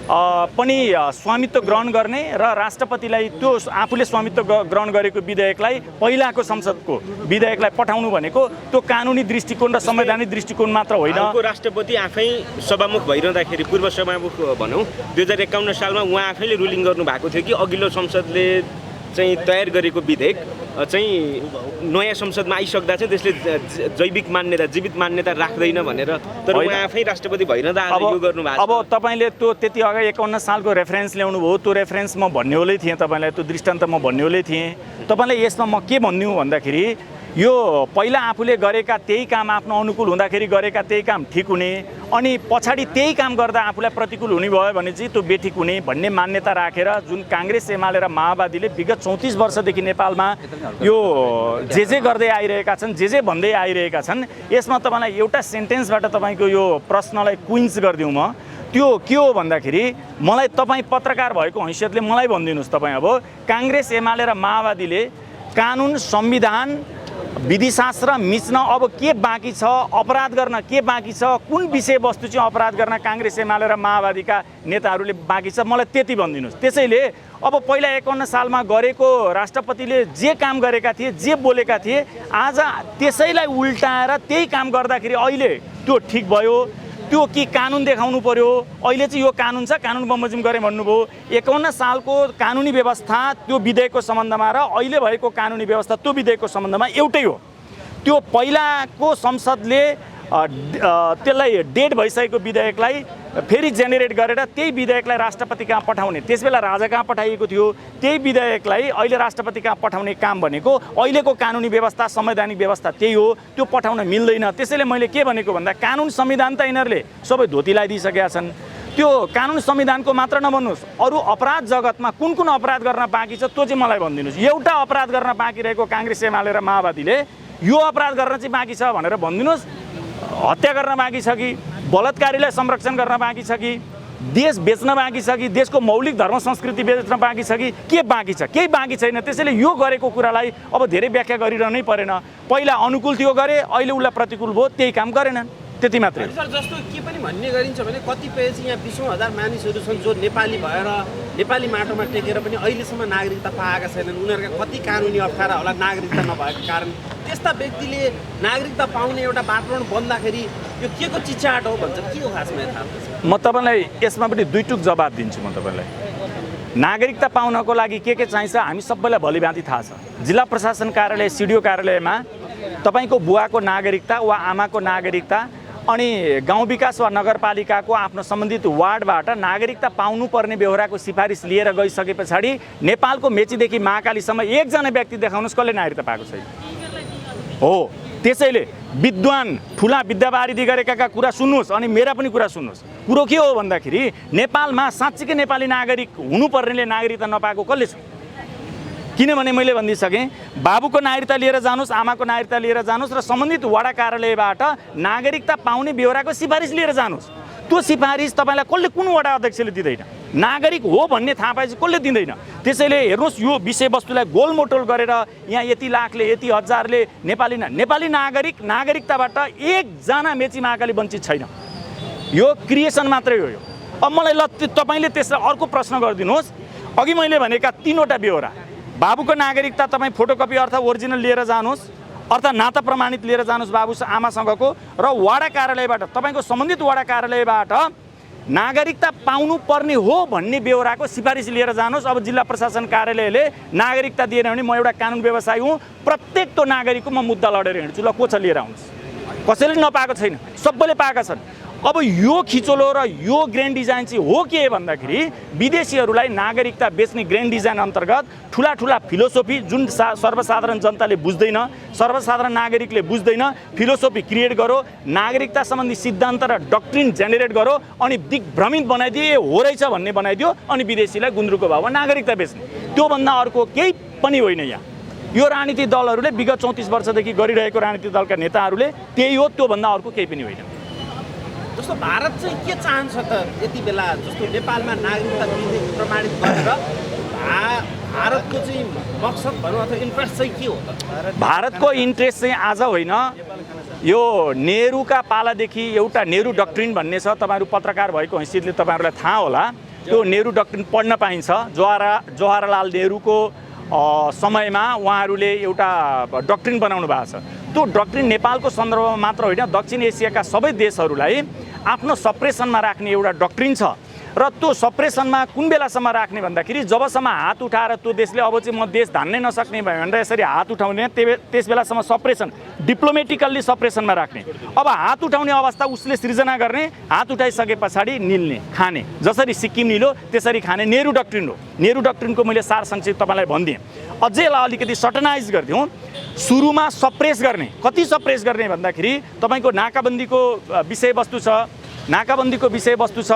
पनि स्वामित्व ग्रहण गर्ने र राष्ट्रपतिलाई त्यो आफूले स्वामित्व ग्रहण गरेको विधेयकलाई पहिलाको संसदको विधेयकलाई पठाउनु भनेको त्यो कानुनी दृष्टिकोण र संवैधानिक दृष्टिकोण मात्र होइन। राष्ट्रपति आफै सभामुख भइरहँदाखेरि, पूर्व सभामुख भनौँ, 2051 सालमा उहाँ आफैले रुलिङ गर्नुभएको थियो कि अघिल्लो संसदले चाहिँ तयार गरेको विधेयक चाहिँ नयाँ संसदमा आइसक्दा चाहिँ त्यसले जैविक मान्यता, जीवित मान्यता राख्दैन भनेर। तर उहाँ आफै राष्ट्रपति भइरहँदा यो गर्नुभएको छ। अब तपाईँले त्यो त्यति अगाडि 51 सालको रेफरेन्स ल्याउनु भयो, त्यो रेफरेन्स म भन्नेवालै थिएँ तपाईँलाई, त्यो दृष्टान्त म भन्नेवालै थिएँ। तपाईँलाई यसमा म के भन्नु भन्दाखेरि यो पहिला आफूले गरेका त्यही काम आफ्नो अनुकूल हुँदाखेरि गरेका त्यही काम ठिक हुने, अनि पछाडि त्यही काम गर्दा आफूलाई प्रतिकूल हुने भयो भने चाहिँ त्यो बेठिक हुने भन्ने मान्यता राखेर जुन काङ्ग्रेस, एमाले र माओवादीले विगत 34 वर्षदेखि नेपालमा यो जे गर्दै आइरहेका छन्, जे भन्दै आइरहेका छन्, यसमा तपाईँलाई एउटा सेन्टेन्सबाट तपाईँको यो प्रश्नलाई क्विन्स गरिदिउँ म। त्यो के हो भन्दाखेरि मलाई तपाईँ पत्रकार भएको हैसियतले मलाई भनिदिनुहोस्, तपाईँ अब काङ्ग्रेस, एमाले र माओवादीले कानुन, संविधान विधिशास्त्र मिच्न अब के बाँकी छ, अपराध गर्न के बाँकी छ, कुन विषयवस्तु चाहिँ अपराध गर्न काङ्ग्रेस एमाले र माओवादीका नेताहरूले बाँकी छ, मलाई त्यति भनिदिनुहोस्। त्यसैले अब पहिला 51 सालमा गरेको राष्ट्रपतिले जे काम गरेका थिए, जे बोलेका थिए, आज त्यसैलाई उल्टाएर त्यही काम गर्दाखेरि अहिले त्यो ठिक भयो। त्यो कि कानुन देखाउनु पर्यो। अहिले चाहिँ यो कानुन छ, कानुन बमोजिम गरे भन्नुभयो। 51 सालको कानुनी व्यवस्था त्यो विधेयकको सम्बन्धमा र अहिले भएको कानुनी व्यवस्था त्यो विधेयकको सम्बन्धमा एउटै हो। त्यो पहिलाको संसदले त्यसलाई डेड भइसकेको विधेयकलाई फेरि जेनेरेट गरेर त्यही विधेयकलाई राष्ट्रपति कहाँ पठाउने, त्यसबेला राजा कहाँ पठाइएको थियो, त्यही विधेयकलाई अहिले राष्ट्रपति कहाँ पठाउने काम भनेको अहिलेको कानुनी व्यवस्था, संवैधानिक व्यवस्था त्यही हो। त्यो पठाउन मिल्दैन। त्यसैले मैले के भनेको भन्दा कानुन संविधान त यिनीहरूले सबै धोती लगाइदिइसकेका छन्। त्यो कानुन संविधानको मात्र नभन्नुहोस्, अरू अपराध जगतमा कुन कुन अपराध गर्न बाँकी छ त्यो चाहिँ मलाई भनिदिनुहोस्। एउटा अपराध गर्न बाँकी रहेको काङ्ग्रेस एमाले र माओवादीले यो अपराध गर्न चाहिँ बाँकी छ भनेर भनिदिनुहोस्। हत्या गर्न बाँकी छ कि, बलात्कारीलाई संरक्षण गर्न बाँकी छ कि, देश बेच्न बाँकी छ कि, देशको मौलिक धर्म संस्कृति बेच्न बाँकी छ कि, के बाँकी छ? केही बाँकी छैन। त्यसैले यो गरेको कुरालाई अब धेरै व्याख्या गरिरहनै परेन। पहिला अनुकूल थियो गरे, अहिले उसलाई प्रतिकूल भयो, त्यही काम गरेनन्, त्यति मात्रै। सर, जस्तो के पनि भन्ने गरिन्छ भने कतिपय चाहिँ यहाँ 20,000 मानिसहरू छन् जो नेपाली भएर नेपाली माटोमा टेकेर पनि अहिलेसम्म नागरिकता पाएका छैनन्। उनीहरूका कति कानुनी अप्ठ्यारा होला नागरिकता नभएको कारण। त्यस्ता व्यक्तिले नागरिकता पाउने एउटा वातावरण बन्दाखेरि यो के को चिच्चाहट हो भन्छ, के हो खासमा यथार्थ? म तपाईँलाई यसमा पनि दुई टुक जवाब दिन्छु। म तपाईँलाई नागरिकता पाउनको लागि के चाहिन्छ हामी सबैलाई भलिभाँति थाहा छ। जिल्ला प्रशासन कार्यालय, सिडिओ कार्यालयमा तपाईँको बुवाको नागरिकता वा आमाको नागरिकता अनि गाउँ विकास वा नगरपालिकाको आफ्नो सम्बन्धित वार्डबाट नागरिकता पाउनुपर्ने बेहोराको सिफारिस लिएर गइसके पछाडि नेपालको मेचीदेखि महाकालीसम्म एकजना व्यक्ति देखाउनुहोस् कसले नागरिकता पाएको छैन हो। त्यसैले विद्वान ठुला विद्यावारिधि गरेका कुरा सुन्नुहोस् अनि मेरा पनि कुरा सुन्नुहोस्। कुरो के हो भन्दाखेरि नेपालमा साँच्चीकै नेपाली नागरिक हुनुपर्नेले नागरिकता नपाएको कसले छ? किनभने मैले भनिदिइसकेँ, बाबुको नागरिकता लिएर जानुहोस्, आमाको नागरिकता लिएर जानुहोस् र सम्बन्धित वडा कार्यालयबाट नागरिकता पाउने बेहोराको सिफारिस लिएर जानुहोस्। त्यो सिफारिस तपाईँलाई कसले, कुन वडा अध्यक्षले दिँदैन? नागरिक हो भन्ने थाहा पाएपछि कसले दिँदैन? त्यसैले हेर्नुहोस्, यो विषयवस्तुलाई गोलमोटोल गरेर यहाँ यति लाखले यति हजारले नेपाली नागरिकताबाट एकजना मेची महाकाली वञ्चित छैन। यो क्रिएसन मात्रै हो। यो अब मलाई तपाईँले त्यसलाई अर्को प्रश्न गरिदिनुहोस्। अघि मैले भनेका 3वटा बेहोरा, बाबुको नागरिकता तपाईँ फोटोकपी अर्थात् ओरिजिनल लिएर जानुहोस्, अर्थात् नाता प्रमाणित लिएर जानुहोस् बाबु आमासँगको, र वडा कार्यालयबाट तपाईँको सम्बन्धित वडा कार्यालयबाट नागरिकता पाउनुपर्ने हो भन्ने बेहोराको सिफारिस लिएर जानुहोस्। अब जिल्ला प्रशासन कार्यालयले नागरिकता दिएन भने म एउटा कानुन व्यवसायी हुँ, प्रत्येक त्यो नागरिकको म मुद्दा लडेर हिँड्छु। ल को छ लिएर आउनुहोस्। कसैले नपाएको छैन, सबैले पाएका छन्। अब यो खिचोलो र यो ग्रान्ड डिजाइन चाहिँ हो के भन्दाखेरि विदेशीहरूलाई नागरिकता बेच्ने ग्रान्ड डिजाइन अन्तर्गत ठुला फिलोसोफी जुन सर्वसाधारण जनताले बुझ्दैन, सर्वसाधारण नागरिकले बुझ्दैन, फिलोसोफी क्रिएट गरो, नागरिकता सम्बन्धी सिद्धान्त र डक्ट्रिन जेनेरेट गरो अनि दिग्भ्रमित बनाइदियो, हो रहेछ भन्ने बनाइदियो अनि विदेशीलाई गुन्द्रुकको भावमा नागरिकता बेच्ने। त्योभन्दा अर्को केही पनि होइन। यहाँ यो राजनीतिक दलहरूले विगत 34 वर्षदेखि गरिरहेको राजनीतिक दलका नेताहरूले त्यही हो, त्योभन्दा अर्को केही पनि होइन। जस्तो भारत चाहिँ के चाहन्छ त यति बेला, जस्तो नेपालमा नागरिकता प्रमाणित गरेर भारतको चाहिँ मकसद भनौँ अथवा इन्ट्रेस्ट चाहिँ के हो त? भारतको इन्ट्रेस्ट चाहिँ आज होइन, यो नेहरूका पालादेखि एउटा नेहरू डक्ट्रिन भन्ने छ। तपाईँहरू पत्रकार भएको हैसियतले तपाईँहरूलाई थाहा होला, त्यो नेहरू डक्ट्रिन पढ्न पाइन्छ। जवाहरलाल नेहरूको समयमा उहाँहरूले एउटा डक्ट्रिन बनाउनु भएको छ। त्यो डक्ट्रिन नेपालको सन्दर्भमा मात्र होइन, दक्षिण एसियाका सबै देशहरूलाई आफ्नो सप्रेसनमा राख्ने एउटा डक्ट्रिन छ। र त्यो सप्रेसनमा कुन बेलासम्म राख्ने भन्दाखेरि जबसम्म हात उठाएर त्यो देशले अब चाहिँ म देश धान्नै नसक्ने भयो भनेर यसरी हात उठाउने, त्यस बेलासम्म सप्रेसन, डिप्लोमेटिकल्ली सप्रेसनमा राख्ने। अब हात उठाउने अवस्था उसले सृजना गर्ने, हात उठाइसके पछाडि निल्ने, खाने। जसरी सिक्किम निलो त्यसरी खाने नेहरू डक्ट्रिन हो। नेहरू डक्ट्रिनको मैले सार संक्षेप तपाईँलाई भनिदिएँ। अझै यसलाई अलिकति सटनाइज गरिदिउँ। सुरुमा सप्रेस गर्ने, कति सप्रेस गर्ने भन्दाखेरि तपाईँको नाकाबन्दीको विषयवस्तु छ, नाकाबन्दीको विषयवस्तु छ।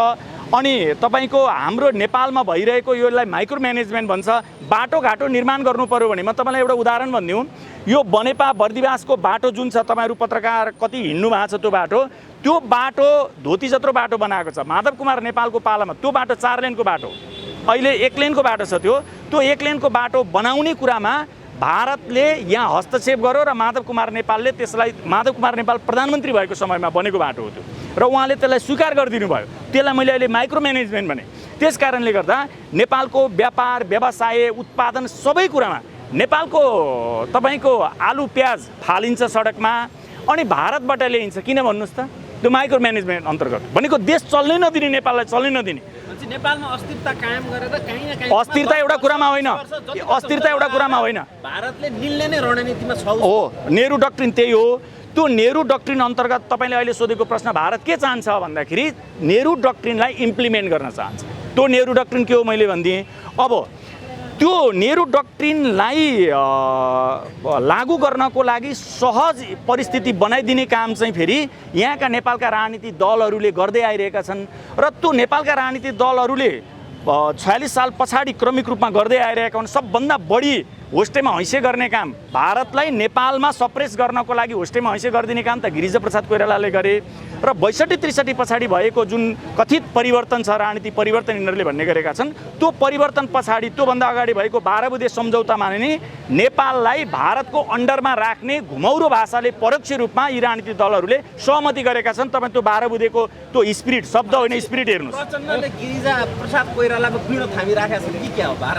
अनि तपाईँको हाम्रो नेपालमा भइरहेको यसलाई माइक्रो म्यानेजमेन्ट भन्छ। बाटोघाटो निर्माण गर्नु पर्यो भने म तपाईँलाई एउटा उदाहरण भनिदिउँ। यो बनेपा बर्दिवासको बाटो जुन छ, तपाईँहरू पत्रकार कति हिँड्नु भएको छ त्यो बाटो, त्यो बाटो धोती जत्रो बाटो बनाएको छ। माधव कुमार नेपालको पालामा त्यो बाटो 4 लेनको बाटो, अहिले 1 लेनको बाटो छ। त्यो 1 लेनको बाटो बनाउने कुरामा भारतले यहाँ हस्तक्षेप गर्यो र माधव कुमार नेपालले त्यसलाई माधव कुमार नेपाल प्रधानमन्त्री भएको समयमा बनेको बाटो हो त्यो र उहाँले त्यसलाई स्वीकार गरिदिनु भयो। त्यसलाई मैले अहिले माइक्रो म्यानेजमेन्ट भने। त्यस कारणले गर्दा नेपालको व्यापार व्यवसाय उत्पादन सबै कुरामा नेपालको तपाईँको आलु प्याज फालिन्छ सडकमा अनि भारतबाट ल्याइन्छ। किन भन्नुहोस् त? त्यो माइक्रो म्यानेजमेन्ट अन्तर्गत भनेको देश चल्नै नदिने, नेपाललाई चल्नै नदिने। नेपालमा अस्थिरता कायम गरेर कहीँ न कहीँ अस्थिरता एउटा कुरामा होइन, अस्थिरता एउटा कुरामा होइन, भारतले निल्ने नै रणनीतिमा छ हो। नेहरू डक्ट्रिन त्यही हो। त्यो नेहरू डक्ट्रिन अन्तर्गत तपाईँले अहिले सोधेको प्रश्न भारत के चाहन्छ भन्दाखेरि नेहरू डक्ट्रिनलाई इम्प्लिमेन्ट गर्न चाहन्छ। त्यो नेहरू डक्ट्रिन के हो मैले भनिदिएँ। अब त्यो नेहरू डक्ट्रिनलाई लागू गर्नको लागि सहज परिस्थिति बनाइदिने काम चाहिँ फेरि यहाँका नेपालका राजनीतिक दलहरूले गर्दै आइरहेका छन् र त्यो नेपालका राजनीतिक दलहरूले 46 साल पछाडि क्रमिक रूपमा गर्दै आइरहेका हुन्। सबभन्दा बढी होस्टेमा हैसे गर्ने काम भारतलाई नेपालमा सप्रेस गर्नको लागि होस्टेमा हैसे गरिदिने काम त गिरिजाप्रसाद कोइरालाले गरे र 62-63 पछाडि भएको जुन कथित परिवर्तन छ, राजनीतिक परिवर्तन यिनीहरूले भन्ने गरेका छन्, त्यो परिवर्तन पछाडि त्योभन्दा अगाडि भएको 12 बुँदे सम्झौतामा नै नेपाललाई भारतको अन्डरमा राख्ने घुमौरो भाषाले परोक्ष रूपमा यी राजनीतिक दलहरूले सहमति गरेका छन्। तपाईँ त्यो 12 बुँदेको त्यो स्पिरिट शब्द होइन, स्पिरिट हेर्नुहोस्। प्रचण्डले गिरिजा प्रसाद कोइरालाको पिँढो थामिराखेका छन् कि क्या हो? भारत